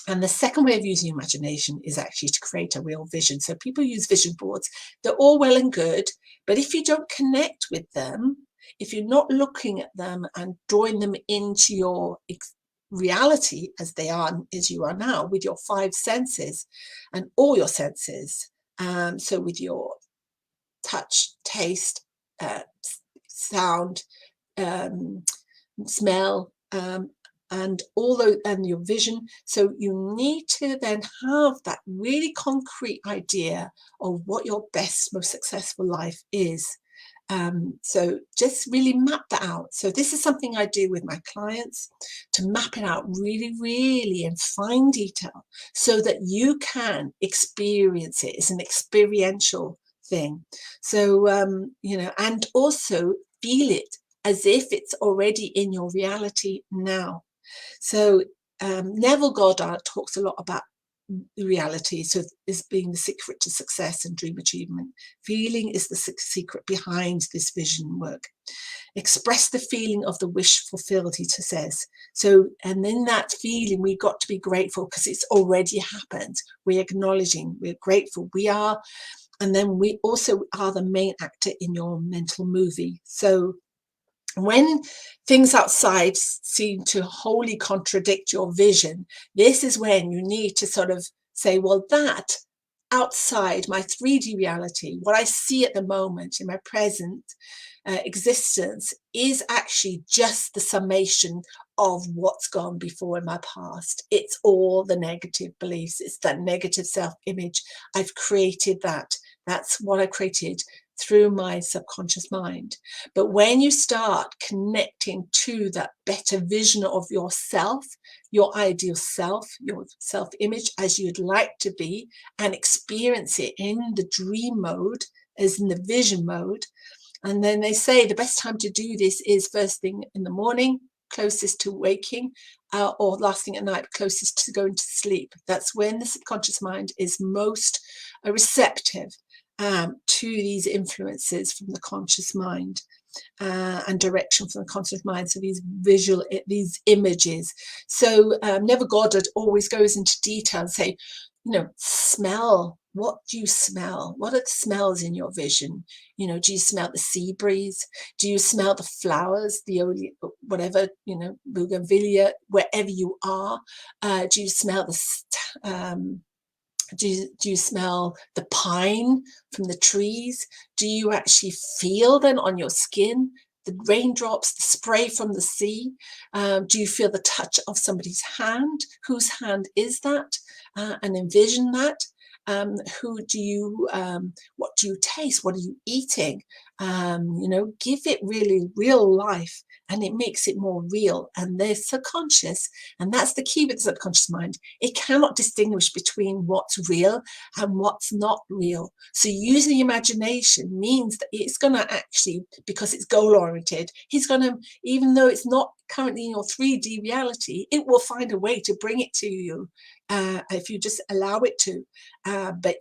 the second way of using imagination is actually to create a real vision. So people use vision boards. They're all well and good, but if you don't connect with them, if you're not looking at them and drawing them into your reality as they are, as you are now, with your five senses and all your senses, so with your touch, taste, sound, smell, and and your vision. So you need to then have that really concrete idea of what your best, most successful life is. So just really map that out. So this is something I do with my clients, to map it out really, really in fine detail so that you can experience it. It's an experiential thing. So, you know, and also feel it as if it's already in your reality now. So Neville Goddard talks a lot about reality, so this being the secret to success and dream achievement. Feeling is the secret behind this vision work. Express the feeling of the wish fulfilled, he says. So, and in that feeling, we got to be grateful because it's already happened. We're acknowledging, we're grateful, we are, and then we also are the main actor in your mental movie. So when things outside seem to wholly contradict your vision, this is when you need to sort of say, well, that outside my 3D reality, what I see at the moment in my present existence, is actually just the summation of what's gone before in my past. It's all the negative beliefs. It's that negative self-image. I've created that. That's what I created through my subconscious mind. But when you start connecting to that better vision of yourself, your ideal self, your self-image as you'd like to be, and experience it in the dream mode, as in the vision mode. And then they say the best time to do this is first thing in the morning, closest to waking, or last thing at night, closest to going to sleep. That's when the subconscious mind is most receptive to these influences from the conscious mind and direction from the conscious mind. So these images. So Never Goddard always goes into detail and say, smell. What do you smell? What are the smells in your vision? Do you smell the sea breeze? Do you smell the flowers, whatever, bougainvillea, wherever you are? Do you smell do you smell the pine from the trees? Do you actually feel them on your skin? The raindrops, the spray from the sea? Do you feel the touch of somebody's hand? Whose hand is that? And envision that. What do you taste? What are you eating? Give it really real life, and it makes it more real. And they're subconscious, and that's the key with the subconscious mind. It cannot distinguish between what's real and what's not real. So using the imagination means that it's going to actually, because it's goal oriented, he's going to, even though it's not currently in your 3D reality, it will find a way to bring it to you if you just allow it to. But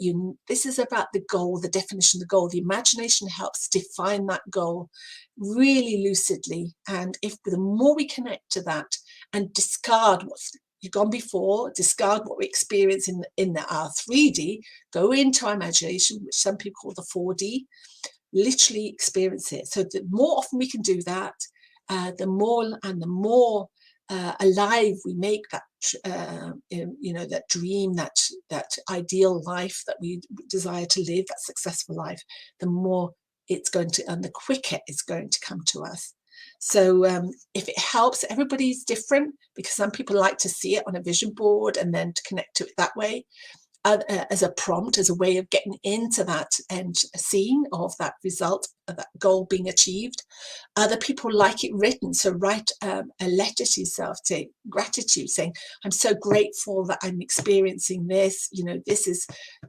this is about the goal, the definition of the goal. The imagination helps define that goal really lucidly. And the more we connect to that and discard what's gone before, discard what we experience in our 3D, go into our imagination, which some people call the 4D, literally experience it. So the more often we can do that, the more alive we make that that dream, that ideal life that we desire to live, that successful life, the more it's going to, and the quicker it's going to come to us. So if it helps, everybody's different, because some people like to see it on a vision board and then to connect to it that way, as a prompt, as a way of getting into that end scene of that result, of that goal being achieved. Other people like it written, so write a letter to yourself, say gratitude, saying, I'm so grateful that I'm experiencing this, this is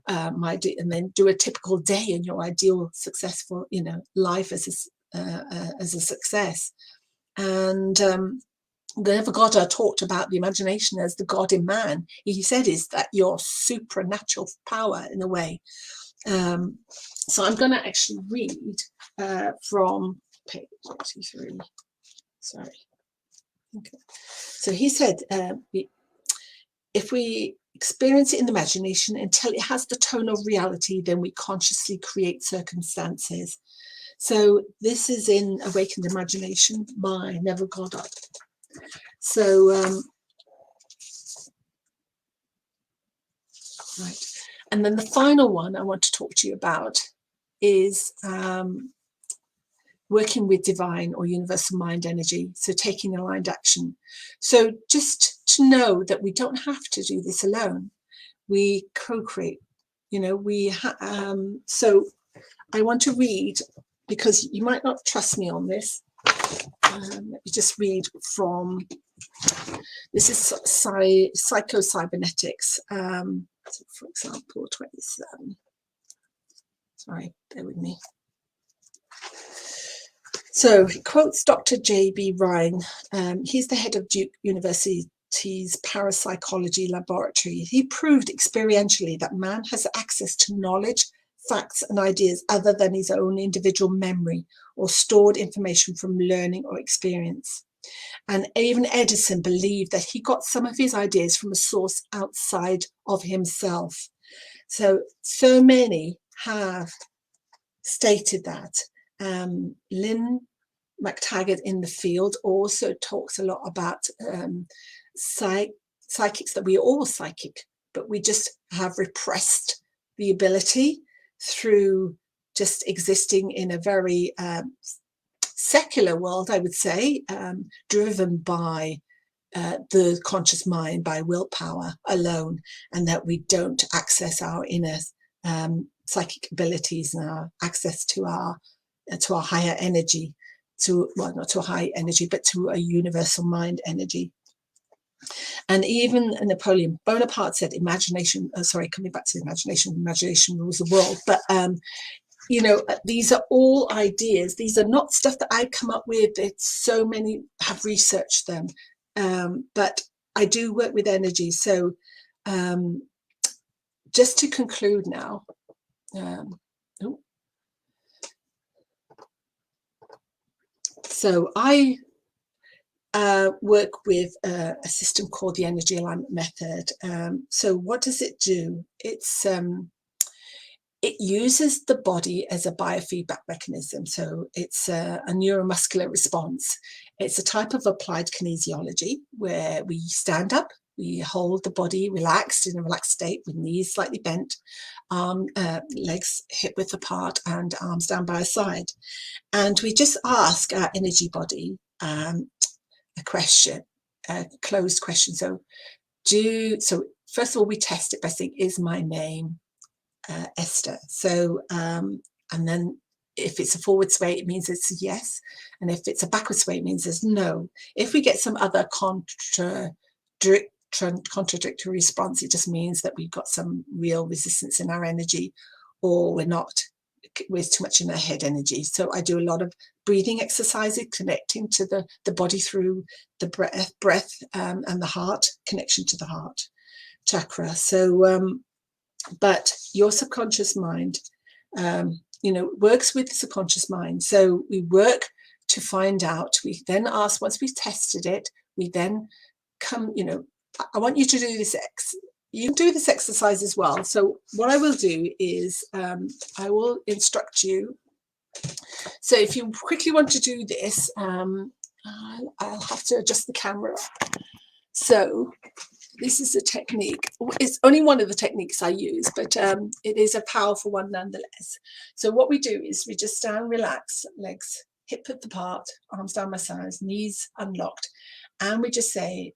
my, and then do a typical day in your ideal successful life as a success. And Never Goddard talked about the imagination as the God in man. He said is that your supernatural power in a way. So I'm going to actually read from page 83. Sorry. Okay. So he said, if we experience it in the imagination until it has the tone of reality, then we consciously create circumstances. So this is in Awakened Imagination by Never Goddard. So, right. And then the final one I want to talk to you about is working with divine or universal mind energy. So taking aligned action. So just to know that we don't have to do this alone. We co-create, so I want to read, because you might not trust me on this. Let me just read from, this is psycho-cybernetics, so for example, 27. Sorry, bear with me. So he quotes Dr. J.B. Ryan. He's the head of Duke University's parapsychology laboratory. He proved experientially that man has access to knowledge, facts and ideas other than his own individual memory or stored information from learning or experience. And even Edison believed that he got some of his ideas from a source outside of himself. So many have stated that. Lynn McTaggart in the field also talks a lot about psychics, that we are all psychic, but we just have repressed the ability through just existing in a very secular world, I would say, driven by the conscious mind, by willpower alone, and that we don't access our inner psychic abilities and our access to our higher energy, well, not to a high energy, but to a universal mind energy. And even Napoleon Bonaparte said, imagination, coming back to imagination rules the world. But, you know, these are all ideas. These are not stuff that I come up with. It's so many have researched them. But I do work with energy. So just to conclude now, so I work with a system called the energy alignment method. So what does it do? It uses the body as a biofeedback mechanism. So it's a neuromuscular response. It's a type of applied kinesiology where we stand up, we hold the body relaxed in a relaxed state with knees slightly bent, legs hip width apart and arms down by our side. And we just ask our energy body a question, a closed question. So first of all, we test it by saying, is my name Esther? So and then if it's a forward sway, it means it's a yes, and if it's a backward sway, it means there's no. If we get some other contradictory response, it just means that we've got some real resistance in our energy, or we're too much in our head energy. So I do a lot of breathing exercises, connecting to the body through the breath and the heart, connection to the heart chakra. So but your subconscious mind, you know, works with the subconscious mind. So we work to find out. We then ask, once we've tested it, we then come, you know, I want you to do this you can do this exercise as well. So what I will do is I will instruct you. So if you quickly want to do this, I'll have to adjust the camera. So this is a technique. It's only one of the techniques I use, but it is a powerful one nonetheless. So what we do is we just stand, relax, legs hip width apart, arms down my sides, knees unlocked, and we just say,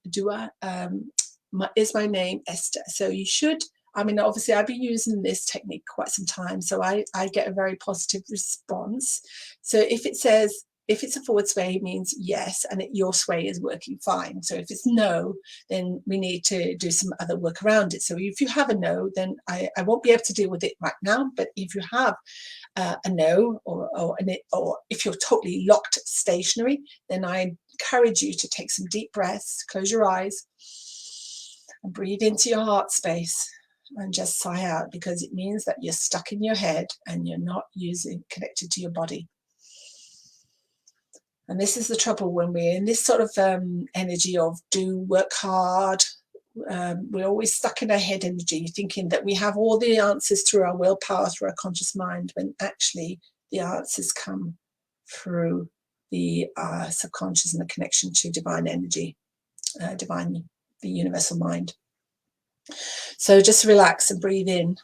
is my name Esther? So you should, I mean, obviously I've been using this technique quite some time, so I get a very positive response. So if it's a forward sway, it means yes, and your sway is working fine. So if it's no, then we need to do some other work around it. So if you have a no, then I won't be able to deal with it right now. But if you have a no, or if you're totally locked stationary, then I encourage you to take some deep breaths, close your eyes, and breathe into your heart space and just sigh out, because it means that you're stuck in your head and you're not connected to your body. And this is the trouble when we're in this sort of energy of work hard. We're always stuck in our head energy, thinking that we have all the answers through our willpower, through our conscious mind, when actually the answers come through the subconscious and the connection to divine energy, the universal mind. So just relax and breathe in.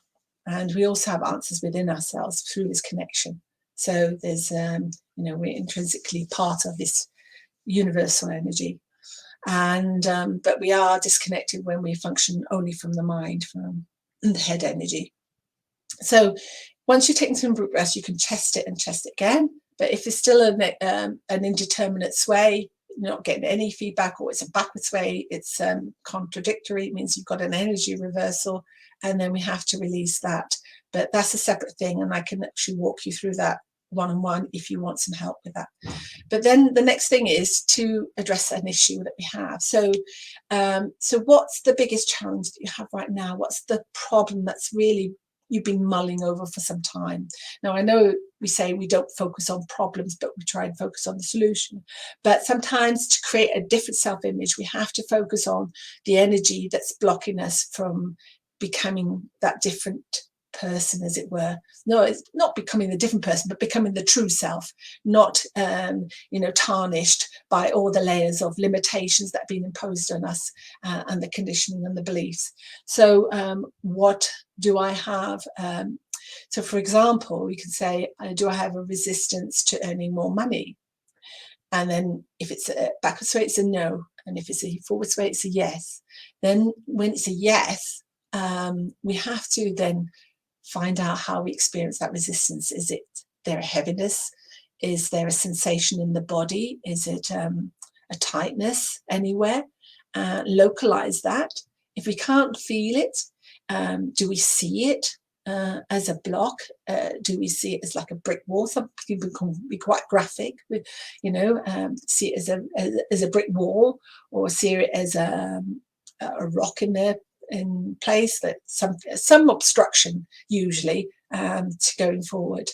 And we also have answers within ourselves through this connection. So there's, you know, we're intrinsically part of this universal energy. And but we are disconnected when we function only from the mind, from the head energy. So once you've taken some root breaths, you can test it and test it again. But if it's still an indeterminate sway, you're not getting any feedback, or it's a backward sway, it's contradictory, it means you've got an energy reversal, and then we have to release that. But that's a separate thing, and I can actually walk you through that one-on-one if you want some help with that. But then the next thing is to address an issue that we have. So so what's the biggest challenge that you have right now? What's the problem that's really you've been mulling over for some time? Now, I know we say we don't focus on problems, but we try and focus on the solution. But sometimes to create a different self-image, we have to focus on the energy that's blocking us from becoming that different person, as it were. No, it's not becoming the different person, but becoming the true self, not you know, tarnished by all the layers of limitations that have been imposed on us, and the conditioning and the beliefs. So what do I have? So for example, we can say, do I have a resistance to earning more money? And then if it's a backwards way, it's a no, and if it's a forwards way, it's a yes. Then when it's a yes, we have to then find out how we experience that resistance. Is it there a heaviness? Is there a sensation in the body? Is it a tightness anywhere? Localize that. If we can't feel it, do we see it as a block? Do we see it as like a brick wall? Some people can be quite graphic with, see it as a brick wall, or see it as a rock in place, that some obstruction usually to going forward.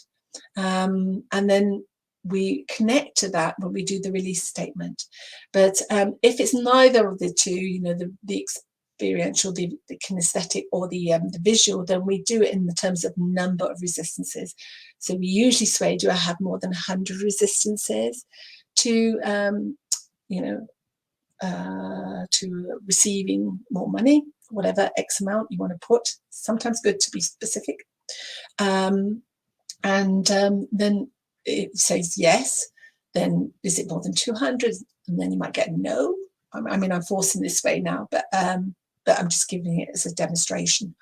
And then we connect to that when we do the release statement. But if it's neither of the two, the experiential, the kinesthetic, or the visual, then we do it in the terms of number of resistances. So we usually say, do I have more than 100 resistances to to receiving more money, whatever X amount you want to put. Sometimes good to be specific. And then it says yes. Then is it more than 200? And then you might get no. I mean, I'm forcing this way now, but I'm just giving it as a demonstration.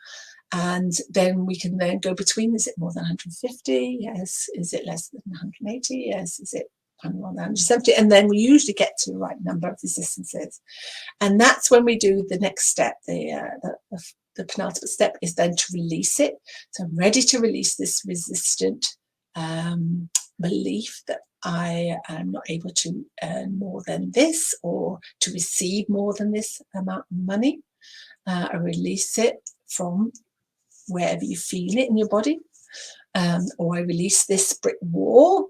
And then we can then go between, is it more than 150? Yes. Is it less than 180? Yes. Is it more than 170? And then we usually get to the right number of resistances. And that's when we do the next step. The penultimate step is then to release it. So I'm ready to release this resistant belief that I am not able to earn more than this, or to receive more than this amount of money. I release it from wherever you feel it in your body, or I release this brick wall.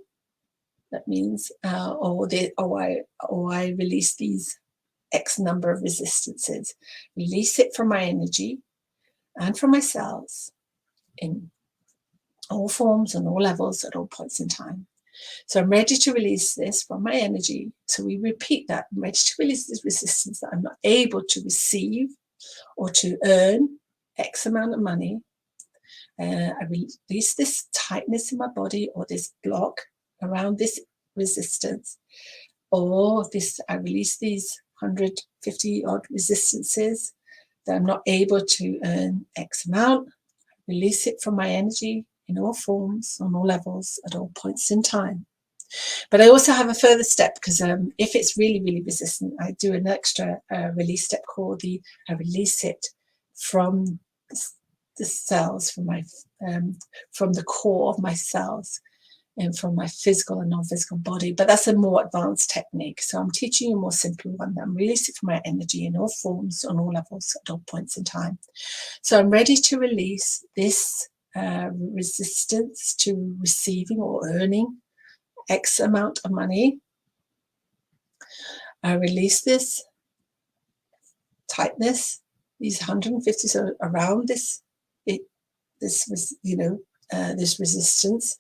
That means, or I release these X number of resistances. Release it from my energy and from my cells in all forms and all levels at all points in time. So I'm ready to release this from my energy. So we repeat that. I'm ready to release this resistance that I'm not able to receive or to earn X amount of money. I release this tightness in my body, or this block around this resistance, or this. I release these 150 odd resistances that I'm not able to earn X amount. Release it from my energy in all forms, on all levels, at all points in time. But I also have a further step, because if it's really, really resistant, I do an extra release step called I release it from the cells, from the core of my cells, and from my physical and non-physical body. But that's a more advanced technique. So I'm teaching you a more simple one. I'm releasing from my energy in all forms, on all levels, at all points in time. So I'm ready to release this resistance to receiving or earning X amount of money. I release this tightness, these 150, so around this resistance.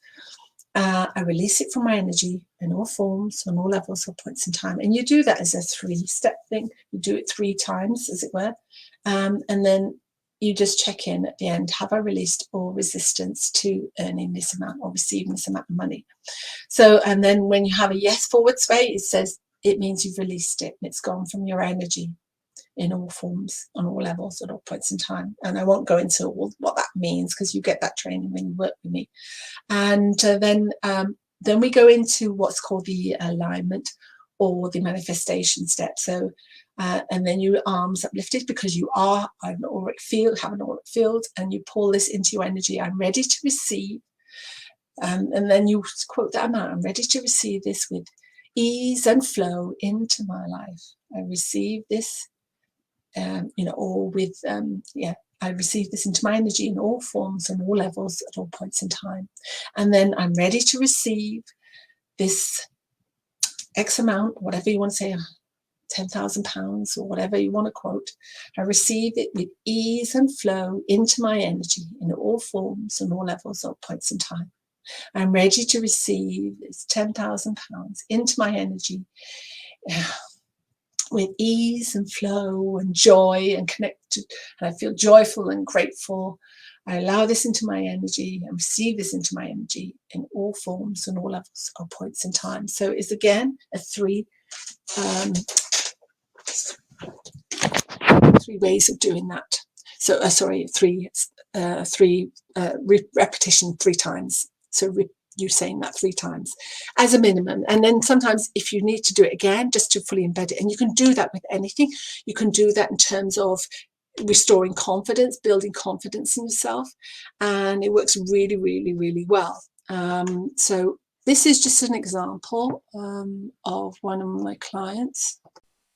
I release it from my energy in all forms, on all levels, or points in time. And you do that as a 3-step thing. You do it 3 times, as it were. And then you just check in at the end. Have I released all resistance to earning this amount or receiving this amount of money? So, and then when you have a yes forward sway, it says it means you've released it and it's gone from your energy in all forms, on all levels, at all points in time. And I won't go into what that means, because you get that training when you work with me. And then we go into what's called the alignment or the manifestation step. So, and then your arms uplifted, because you are an auric field, have an auric field, and you pull this into your energy. I'm ready to receive. And then you quote that amount. I'm ready to receive this with ease and flow into my life. I receive this, or with, I receive this into my energy in all forms and all levels at all points in time. And then I'm ready to receive this X amount, whatever you want to say, £10,000 or whatever you want to quote. I receive it with ease and flow into my energy in all forms and all levels at all points in time. I'm ready to receive this £10,000 into my energy with ease and flow and joy and connected. And I feel joyful and grateful. I allow this into my energy and receive this into my energy in all forms and all levels or points in time. So it's again a 3 ways of doing that. So 3 repetition 3 times. So you saying that 3 times as a minimum. And then sometimes if you need to do it again, just to fully embed it. And you can do that with anything. You can do that in terms of restoring confidence, building confidence in yourself. And it works really, really, really well. So this is just an example of one of my clients.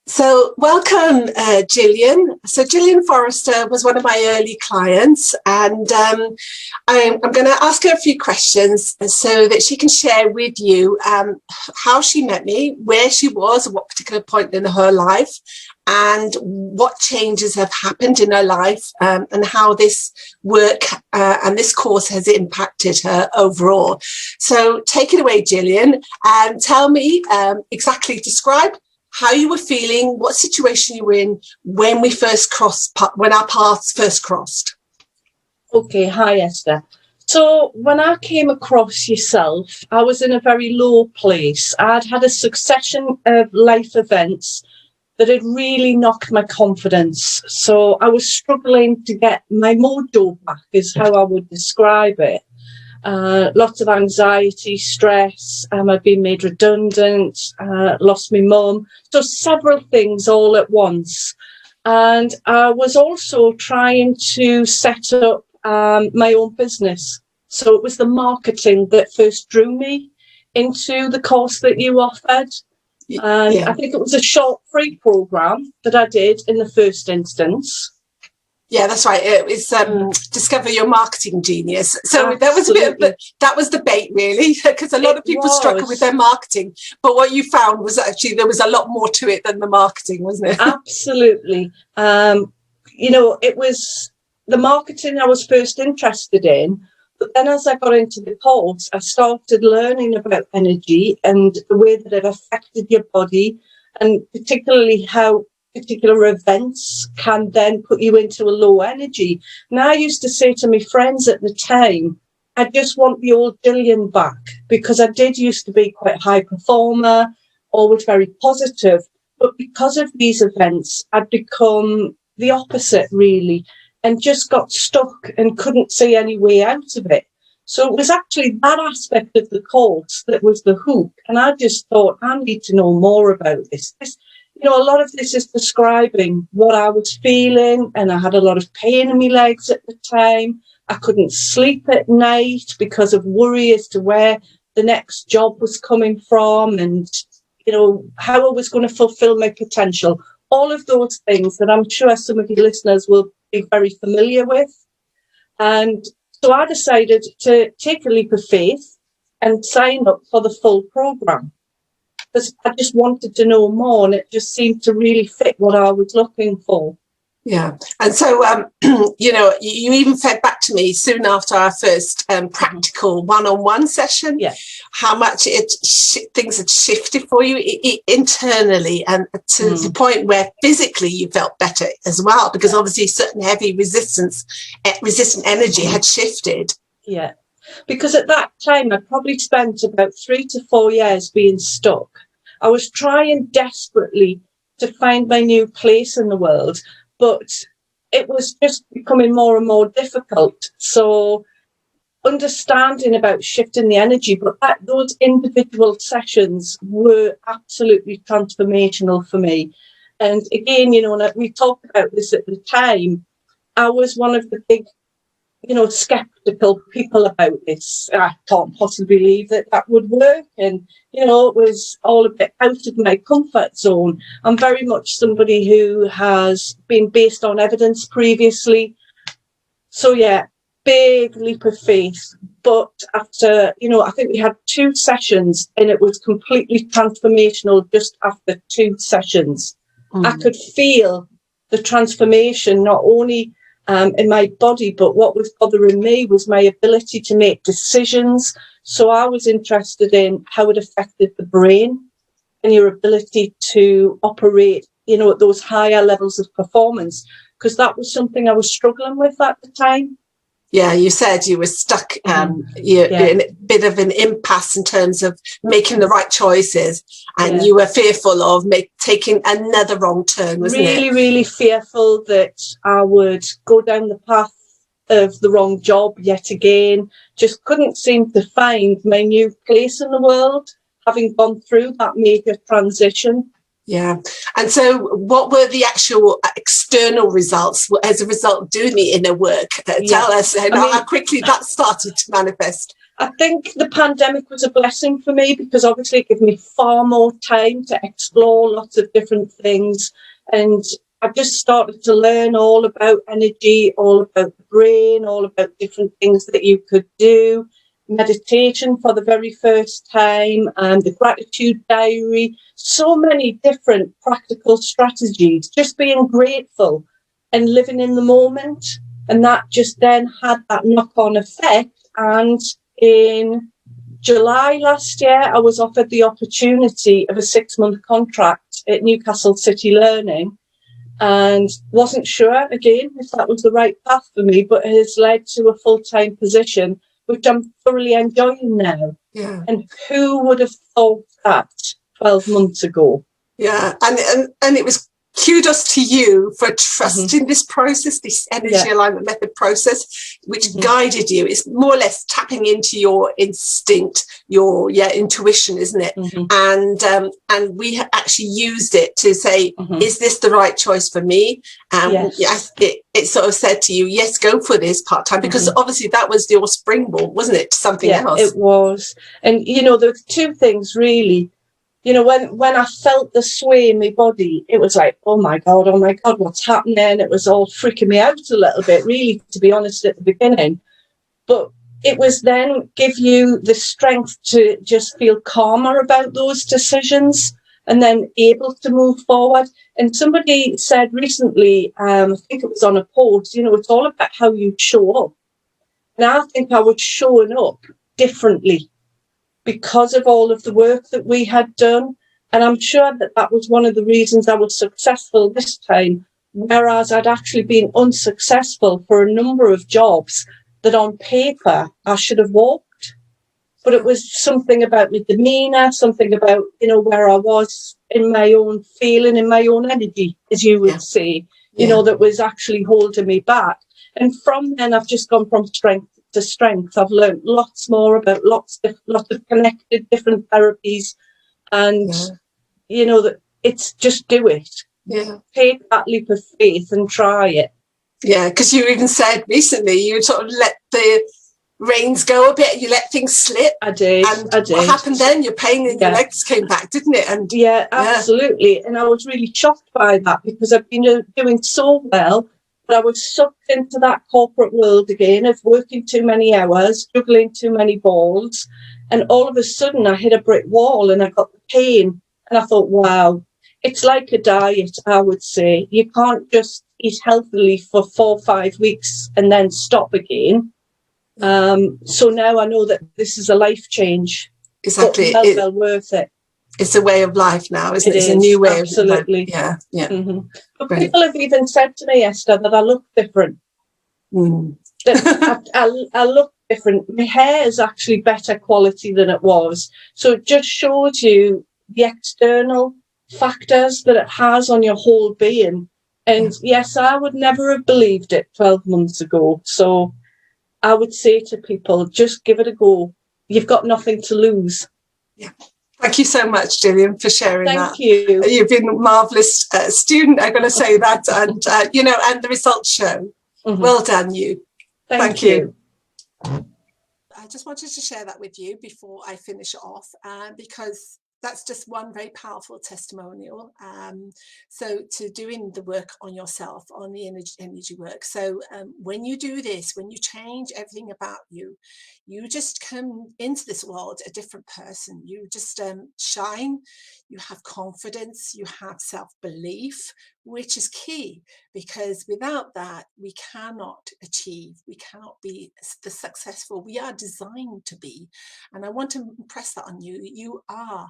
So welcome, Gillian. So Gillian Forrester was one of my early clients, and I'm going to ask her a few questions so that she can share with you how she met me, where she was at what particular point in her life, and what changes have happened in her life, and how this work and this course has impacted her overall. So take it away, Gillian, and tell me describe how you were feeling, what situation you were in when when our paths first crossed. Okay, hi Esther. So when I came across yourself, I was in a very low place. I'd had a succession of life events that had really knocked my confidence. So I was struggling to get my mojo back, is how I would describe it. Lots of anxiety, stress, I'd been made redundant, lost my mum. So several things all at once. And I was also trying to set up my own business. So it was the marketing that first drew me into the course that you offered. And I think it was a short free program that I did in the first instance. Yeah, that's right. It was Discover Your Marketing Genius. So Absolutely. that was a bit of that was the bait, really, because a lot of people struggle with their marketing. But what you found was actually there was a lot more to it than the marketing, wasn't it? Absolutely. It was the marketing I was first interested in. But then as I got into the course, I started learning about energy and the way that it affected your body, and particularly how particular events can then put you into a low energy. And I used to say to my friends at the time, I just want the old Gillian back, because I did used to be quite a high performer, always very positive. But because of these events, I'd become the opposite, really, and just got stuck and couldn't see any way out of it. So it was actually that aspect of the course that was the hook. And I just thought, I need to know more about this. A lot of this is describing what I was feeling, and I had a lot of pain in my legs at the time. I couldn't sleep at night because of worry as to where the next job was coming from, and, how I was going to fulfill my potential. All of those things that I'm sure some of your listeners will be very familiar with. And so I decided to take a leap of faith and sign up for the full program, because I just wanted to know more, and it just seemed to really fit what I was looking for. Yeah. And so, you even fed back to me soon after our first practical one-on-one session, how much things had shifted for you internally, and to the point where physically you felt better as well, because obviously certain heavy resistant energy had shifted. Yeah. Because at that time, I probably spent about 3 to 4 years being stuck. I was trying desperately to find my new place in the world, but it was just becoming more and more difficult. So understanding about shifting the energy, but those individual sessions were absolutely transformational for me. And again, we talked about this at the time, I was one of the big skeptical people about this. I can't possibly believe that would work. And, it was all a bit out of my comfort zone. I'm very much somebody who has been based on evidence previously. So, big leap of faith. But after, I think we had 2 sessions, and it was completely transformational just after 2 sessions. I could feel the transformation, not only in my body, but what was bothering me was my ability to make decisions. So I was interested in how it affected the brain and your ability to operate, at those higher levels of performance, because that was something I was struggling with at the time. Yeah, you said you were stuck, you're in a bit of an impasse in terms of making the right choices, and you were fearful of taking another wrong turn, wasn't it? Really, really fearful that I would go down the path of the wrong job yet again, just couldn't seem to find my new place in the world, having gone through that major transition. Yeah. And so what were the actual external results as a result of doing the inner work? Tell us how quickly that started to manifest. I think the pandemic was a blessing for me because obviously it gave me far more time to explore lots of different things. And I just started to learn all about energy, all about the brain, all about different things that you could do. Meditation for the very first time, and the gratitude diary, so many different practical strategies, just being grateful and living in the moment. And that just then had that knock-on effect. And in July last year, I was offered the opportunity of a 6-month contract at Newcastle City Learning, and wasn't sure again if that was the right path for me, but it has led to a full-time position, which I'm thoroughly enjoying now. Yeah. And who would have thought that 12 months ago? Yeah, and it was kudos to you for trusting this process, this energy alignment method process, which guided you. It's more or less tapping into your instinct, your intuition, isn't it? And we actually used it to say, is this the right choice for me? Yes, it sort of said to you, yes, go for this part-time, because obviously that was your springboard, wasn't it, to something else? It was. And there were two things really. When I felt the sway in my body, it was like, oh my God, what's happening? It was all freaking me out a little bit, really, to be honest, at the beginning. But it was then give you the strength to just feel calmer about those decisions and then able to move forward. And somebody said recently, I think it was on a post, it's all about how you show up. And I think I was showing up differently because of all of the work that we had done. And I'm sure that was one of the reasons I was successful this time, whereas I'd actually been unsuccessful for a number of jobs that on paper I should have walked. But it was something about my demeanour, something about, where I was in my own feeling, in my own energy, as you would say, that was actually holding me back. And from then I've just gone from strength to strength. I've learned lots more about lots of connected different therapies, and that it's just do it. Take that leap of faith and try it. Because you even said recently you sort of let the reins go a bit, you let things slip. I did. What happened then? Your pain in your legs came back, didn't it? And absolutely. And I was really shocked by that because I've been doing so well. But I was sucked into that corporate world again of working too many hours, juggling too many balls. And all of a sudden I hit a brick wall and I got the pain. And I thought, wow, it's like a diet, I would say. You can't just eat healthily for 4 or 5 weeks and then stop again. So now I know that this is a life change. Exactly. Well worth it. It's a way of life now, isn't it? It's a new way of life. Absolutely. But people have even said to me, Esther, that I look different. That I look different. My hair is actually better quality than it was. So it just shows you the external factors that it has on your whole being. And yes, I would never have believed it 12 months ago. So I would say to people, just give it a go. You've got nothing to lose. Thank you so much, Gillian, for sharing that. Thank you. You've been a marvellous student, I'm going to say that. And, and the results show. Well done, you. Thank you. I just wanted to share that with you before I finish off, because that's just one very powerful testimonial. So to doing the work on yourself, on the energy work. So when you do this, when you change everything about you, you just come into this world a different person. You just shine, you have confidence, you have self-belief, which is key, because without that, we cannot achieve, we cannot be the successful we are designed to be. And I want to impress that on you. You are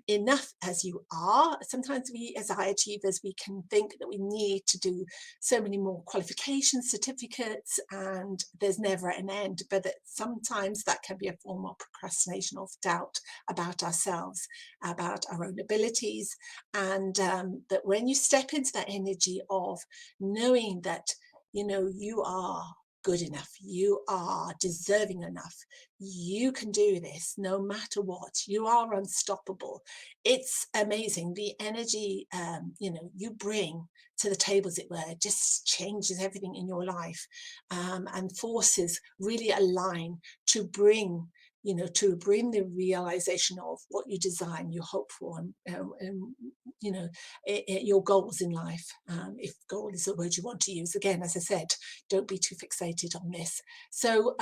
enough as you are. Sometimes we, as high achievers, we can think that we need to do so many more qualifications, certificates, and there's never an end. But sometimes that can be a form of procrastination, of doubt about ourselves, about our own abilities, and that when you step into that energy of knowing that, you are good enough. You are deserving enough. You can do this no matter what. You are unstoppable. It's amazing. The energy, you bring to the table, as it were, just changes everything in your life, and forces really align to bring the realization of what you design, you hope for, and your goals in life. If goal is a word you want to use, again, as I said, don't be too fixated on this. So,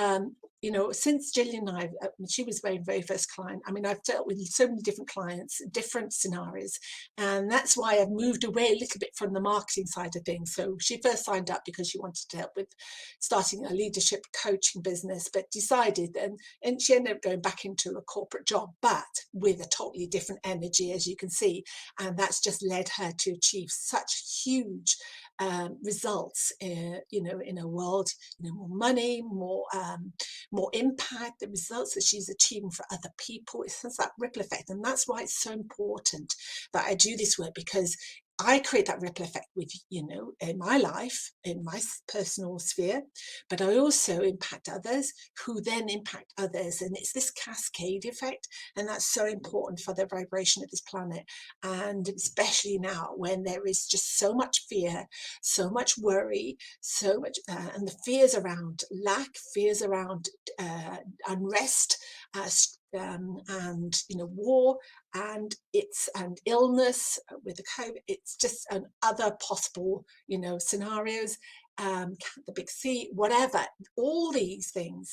since Gillian and I, she was my very first client. I mean, I've dealt with so many different clients, different scenarios, and that's why I've moved away a little bit from the marketing side of things. So she first signed up because she wanted to help with starting a leadership coaching business, but decided, and she ended up going back into a corporate job, but with a totally different energy, as you can see. And that's just led her to achieve such huge results, in a world, more money, more impact, the results that she's achieving for other people. It has that ripple effect. And that's why it's so important that I do this work, because I create that ripple effect with, in my life, in my personal sphere, but I also impact others who then impact others. And it's this cascade effect. And that's so important for the vibration of this planet. And especially now when there is just so much fear, so much worry, so much, and the fears around lack, fears around unrest, and war, and illness with the COVID. It's just other possible scenarios, the big C, whatever. All these things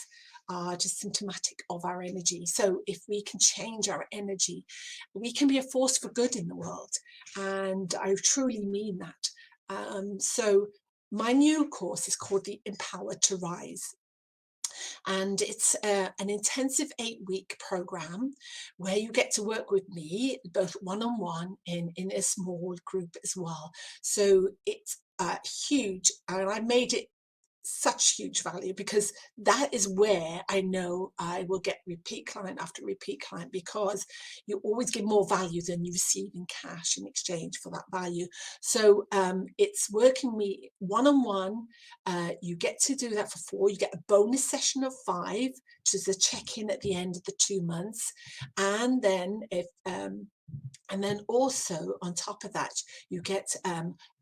are just symptomatic of our energy. So if we can change our energy, we can be a force for good in the world, and I truly mean that. So my new course is called the Empower to Rise. And it's an intensive 8-week program where you get to work with me, both one-on-one and in a small group as well. So it's huge, and I made it such huge value, because that is where I know I will get repeat client after repeat client, because you always give more value than you receive in cash in exchange for that value. So it's working me one-on-one. You get to do that for 4. You get a bonus session of 5, which is a check-in at the end of the 2 months. And then also on top of that, you get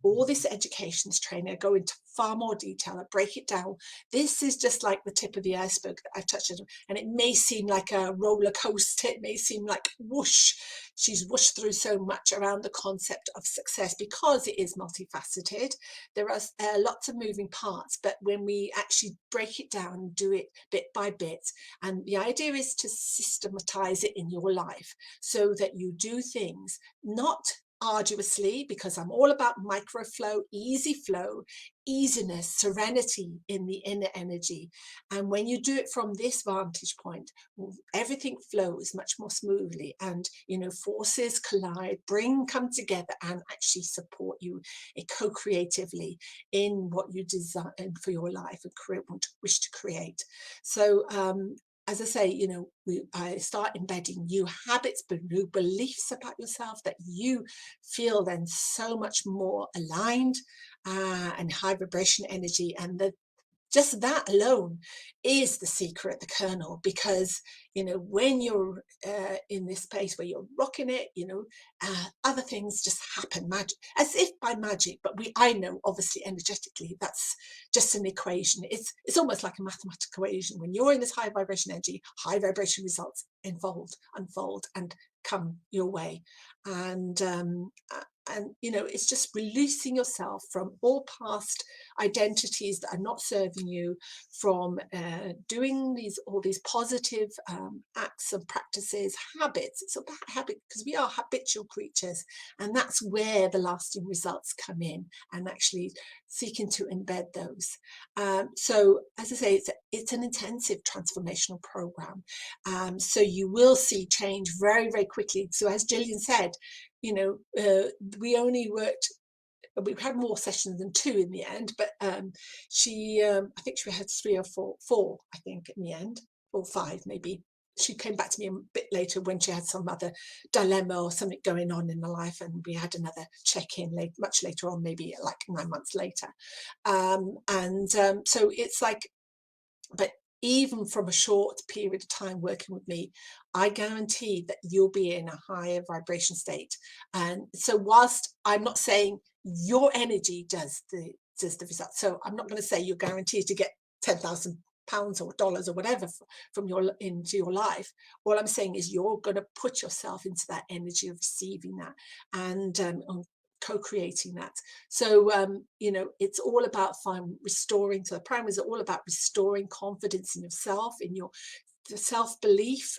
all this educations training. I go into far more detail. I break it down. This is just like the tip of the iceberg that I've touched on, and it may seem like a roller coaster. It may seem like whoosh. She's whooshed through so much around the concept of success, because it is multifaceted. There are lots of moving parts, but when we actually break it down and do it bit by bit, and the idea is to systematize it in your life so that you do things not arduously, because I'm all about micro flow, easy flow, easiness, serenity in the inner energy. And when you do it from this vantage point, everything flows much more smoothly, and forces collide, come together, and actually support you co-creatively in what you design for your life and wish to create. So as I say, I start embedding new habits, but new beliefs about yourself, that you feel then so much more aligned and high vibration energy. And just that alone is the secret, the kernel, because when you're in this space where you're rocking it, other things just happen, as if by magic. But I know, obviously, energetically, that's just an equation. It's almost like a mathematical equation. When you're in this high vibration energy, high vibration results unfold and come your way. And it's just releasing yourself from all past identities that are not serving you, from doing all these positive acts and practices, habits. It's about habit, because we are habitual creatures, and that's where the lasting results come in, and actually seeking to embed those. So as I say, it's an intensive transformational program. So you will see change very, very quickly. So as Gillian said, we only worked, we had more sessions than 2 in the end, but I think she had 3 or 4 I think in the end, or 5 maybe. She came back to me a bit later when she had some other dilemma or something going on in her life, and we had another check-in much later on, maybe like 9 months later. So it's like But even from a short period of time working with me, I guarantee that you'll be in a higher vibration state. And so whilst I'm not saying your energy does the result, so I'm not going to say you're guaranteed to get 10,000 pounds or dollars or whatever from your into your life. All I'm saying is you're going to put yourself into that energy of receiving that and co-creating that. So you know, it's all about restoring. So the primaries are all about restoring confidence in yourself, in your self-belief,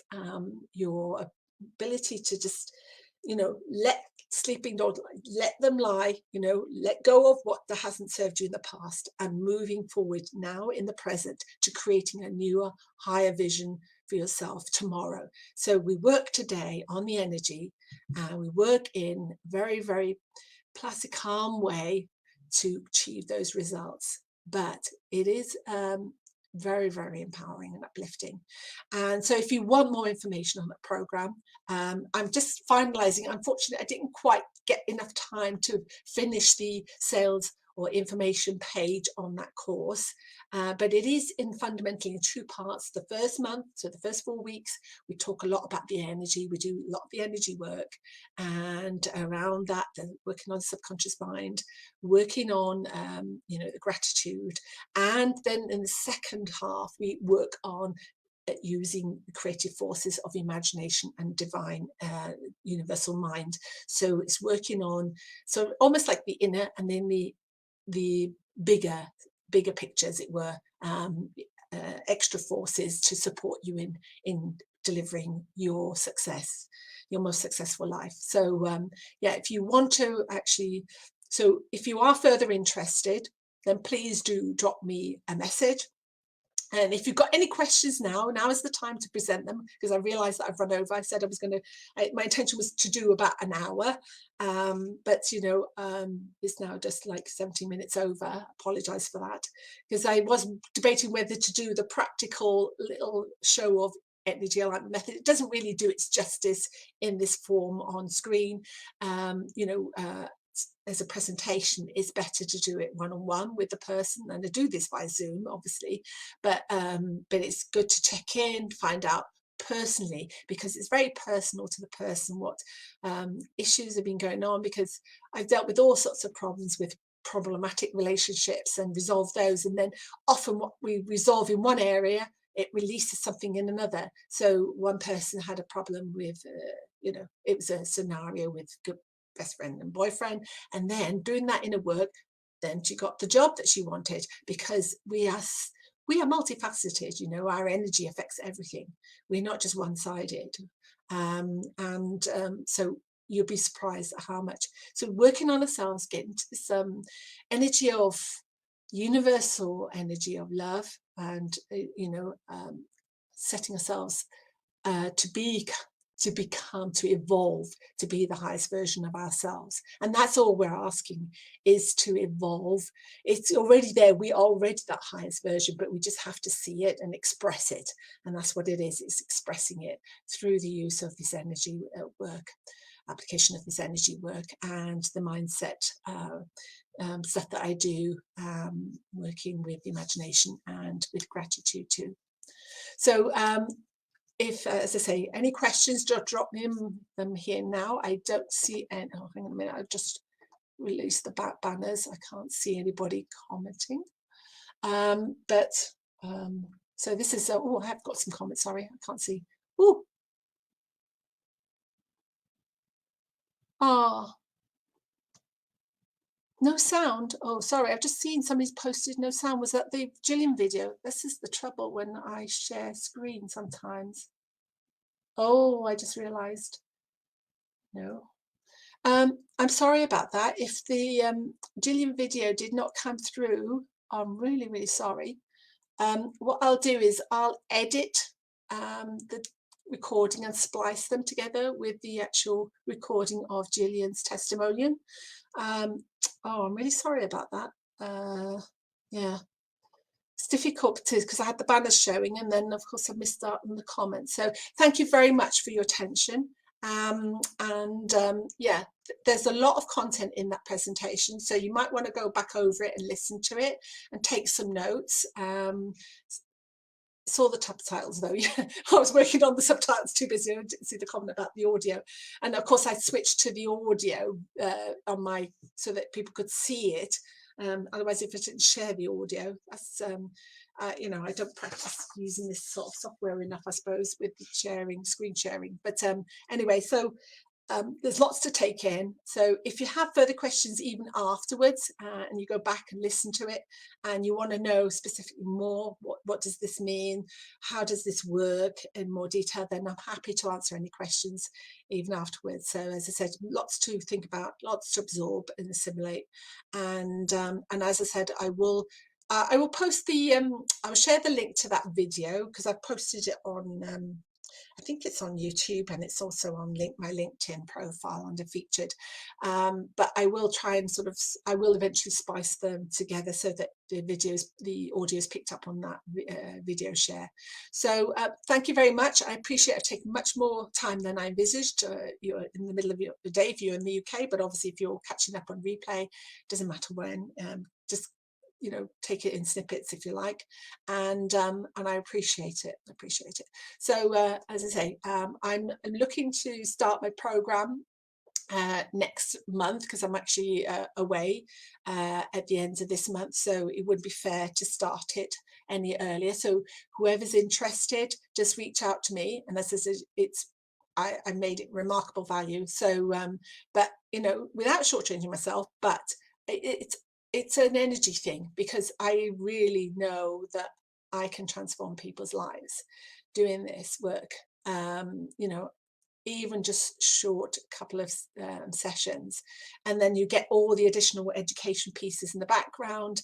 your ability to just, you know, let sleeping dogs, let them lie, you know, let go of what that hasn't served you in the past and moving forward now in the present to creating a newer, higher vision for yourself tomorrow. So we work today on the energy, and we work in very, very placid, calm way to achieve those results. But it is very, very empowering and uplifting. And so if you want more information on that program, I'm just finalizing. Unfortunately, I didn't quite get enough time to finish the sales or information page on that course, but it is fundamentally in two parts. The first month, so the first 4 weeks, we talk a lot about the energy. We do a lot of the energy work, and around that, then working on subconscious mind, working on you know, the gratitude, and then in the second half we work on using the creative forces of imagination and divine universal mind. So it's working on, so almost like the inner and then the bigger picture, as it were, extra forces to support you in delivering your success, your most successful life. So yeah, if you want to actually, so if you are further interested, then please do drop me a message. And if you've got any questions now is the time to present them, because I realized that I've run over. I said I was going to, my intention was to do about an hour, but you know, it's now just like 17 minutes over. I apologize for that, because I was debating whether to do the practical little show of energy alignment method. It doesn't really do its justice in this form on screen. You know, as a presentation, it's better to do it one-on-one with the person, and I do this by Zoom, obviously, but it's good to check in, find out personally, because it's very personal to the person what issues have been going on, because I've dealt with all sorts of problems with problematic relationships and resolve those, and then often what we resolve in one area, it releases something in another. So one person had a problem with you know, it was a scenario with good best friend and boyfriend, and then doing that inner work, then she got the job that she wanted, because we are multifaceted. You know, our energy affects everything. We're not just one-sided, so you'll be surprised at how much. So working on ourselves, getting to this energy of universal energy of love, and you know, setting ourselves to become, to evolve, to be the highest version of ourselves. And that's all we're asking, is to evolve. It's already there. We are already that highest version, but we just have to see it and express it. And that's what it is. It's expressing it through the use of this energy work, application of this energy work, and the mindset stuff that I do, working with the imagination and with gratitude too. So if, as I say, any questions, just drop them here now. I don't see any. Oh, hang on a minute. I've just released the back banners. I can't see anybody commenting. So this is, oh, I have got some comments. Sorry, I can't see. Oh, ah, no sound. Oh, sorry. I've just seen somebody's posted no sound. Was that the Gillian video? This is the trouble when I share screen sometimes. Oh, I just realized. No. I'm sorry about that. If the Gillian video did not come through, I'm really, really sorry. What I'll do is I'll edit the recording and splice them together with the actual recording of Gillian's testimonial. Oh, I'm really sorry about that. Yeah, it's difficult because I had the banners showing, and then of course I missed out on the comments. So thank you very much for your attention. Yeah, there's a lot of content in that presentation, so you might want to go back over it and listen to it and take some notes. saw the subtitles though. I was working on the subtitles, too busy. I didn't see the comment about the audio. And of course I switched to the audio on my, so that people could see it. Otherwise, if I didn't share the audio, that's you know, I don't practice using this sort of software enough, I suppose, with the sharing, screen sharing. But anyway, so there's lots to take in. So if you have further questions even afterwards, and you go back and listen to it, and you want to know specifically more, what does this mean? How does this work in more detail? Then I'm happy to answer any questions even afterwards. So as I said, lots to think about, lots to absorb and assimilate. And as I said, I will post the, I'll share the link to that video, because I've posted it on, I think it's on YouTube, and it's also on my LinkedIn profile under featured. But I will try and sort of, I will eventually spice them together so that the audio is picked up on that video share. So thank you very much. I appreciate I've taken much more time than I envisaged. You're in the middle of the day if you're in the UK, but obviously if you're catching up on replay, doesn't matter when, just, you know, take it in snippets if you like, and I appreciate it. So as I say, I'm looking to start my program next month, because I'm actually away at the end of this month, so it wouldn't be fair to start it any earlier. So whoever's interested, just reach out to me, and as I said, I made it remarkable value. So but you know, without shortchanging myself, but it's an energy thing, because I really know that I can transform people's lives doing this work. You know, even just short couple of sessions, and then you get all the additional education pieces in the background,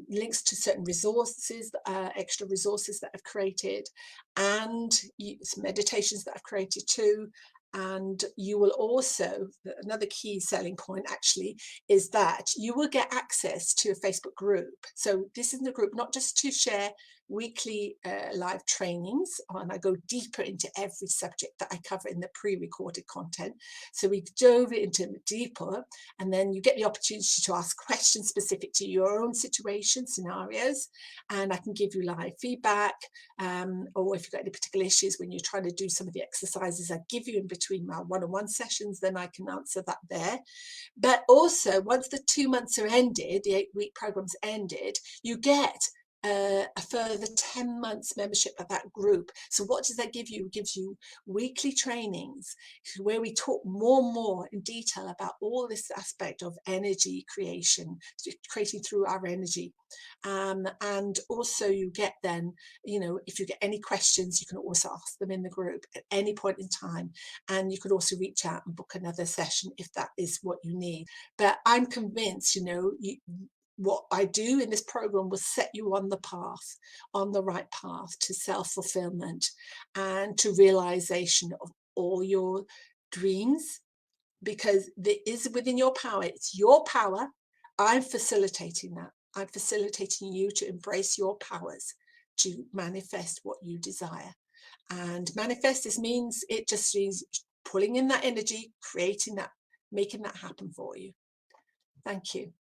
links to certain resources, extra resources that I've created, and some meditations that I've created too. And you will also, another key selling point actually, is that you will get access to a Facebook group. So this is the group not just to share weekly live trainings, and I go deeper into every subject that I cover in the pre-recorded content. So we dove into it deeper, and then you get the opportunity to ask questions specific to your own situation, scenarios, and I can give you live feedback, or if you've got any particular issues when you're trying to do some of the exercises I give you in between my one-on-one sessions, then I can answer that there. But also, once the 2 months are ended, the 8-week program's ended, you get a further 10 months membership of that group. So what does that give you? It gives you weekly trainings where we talk more in detail about all this aspect of energy creation, creating through our energy. And also you get then, you know, if you get any questions, you can also ask them in the group at any point in time. And you could also reach out and book another session if that is what you need. But I'm convinced, you know, what I do in this program will set you on the path, on the right path to self-fulfillment and to realization of all your dreams, because it is within your power. It's your power. I'm facilitating that. I'm facilitating you to embrace your powers, to manifest what you desire. And manifest, it just means pulling in that energy, creating that, making that happen for you. Thank you.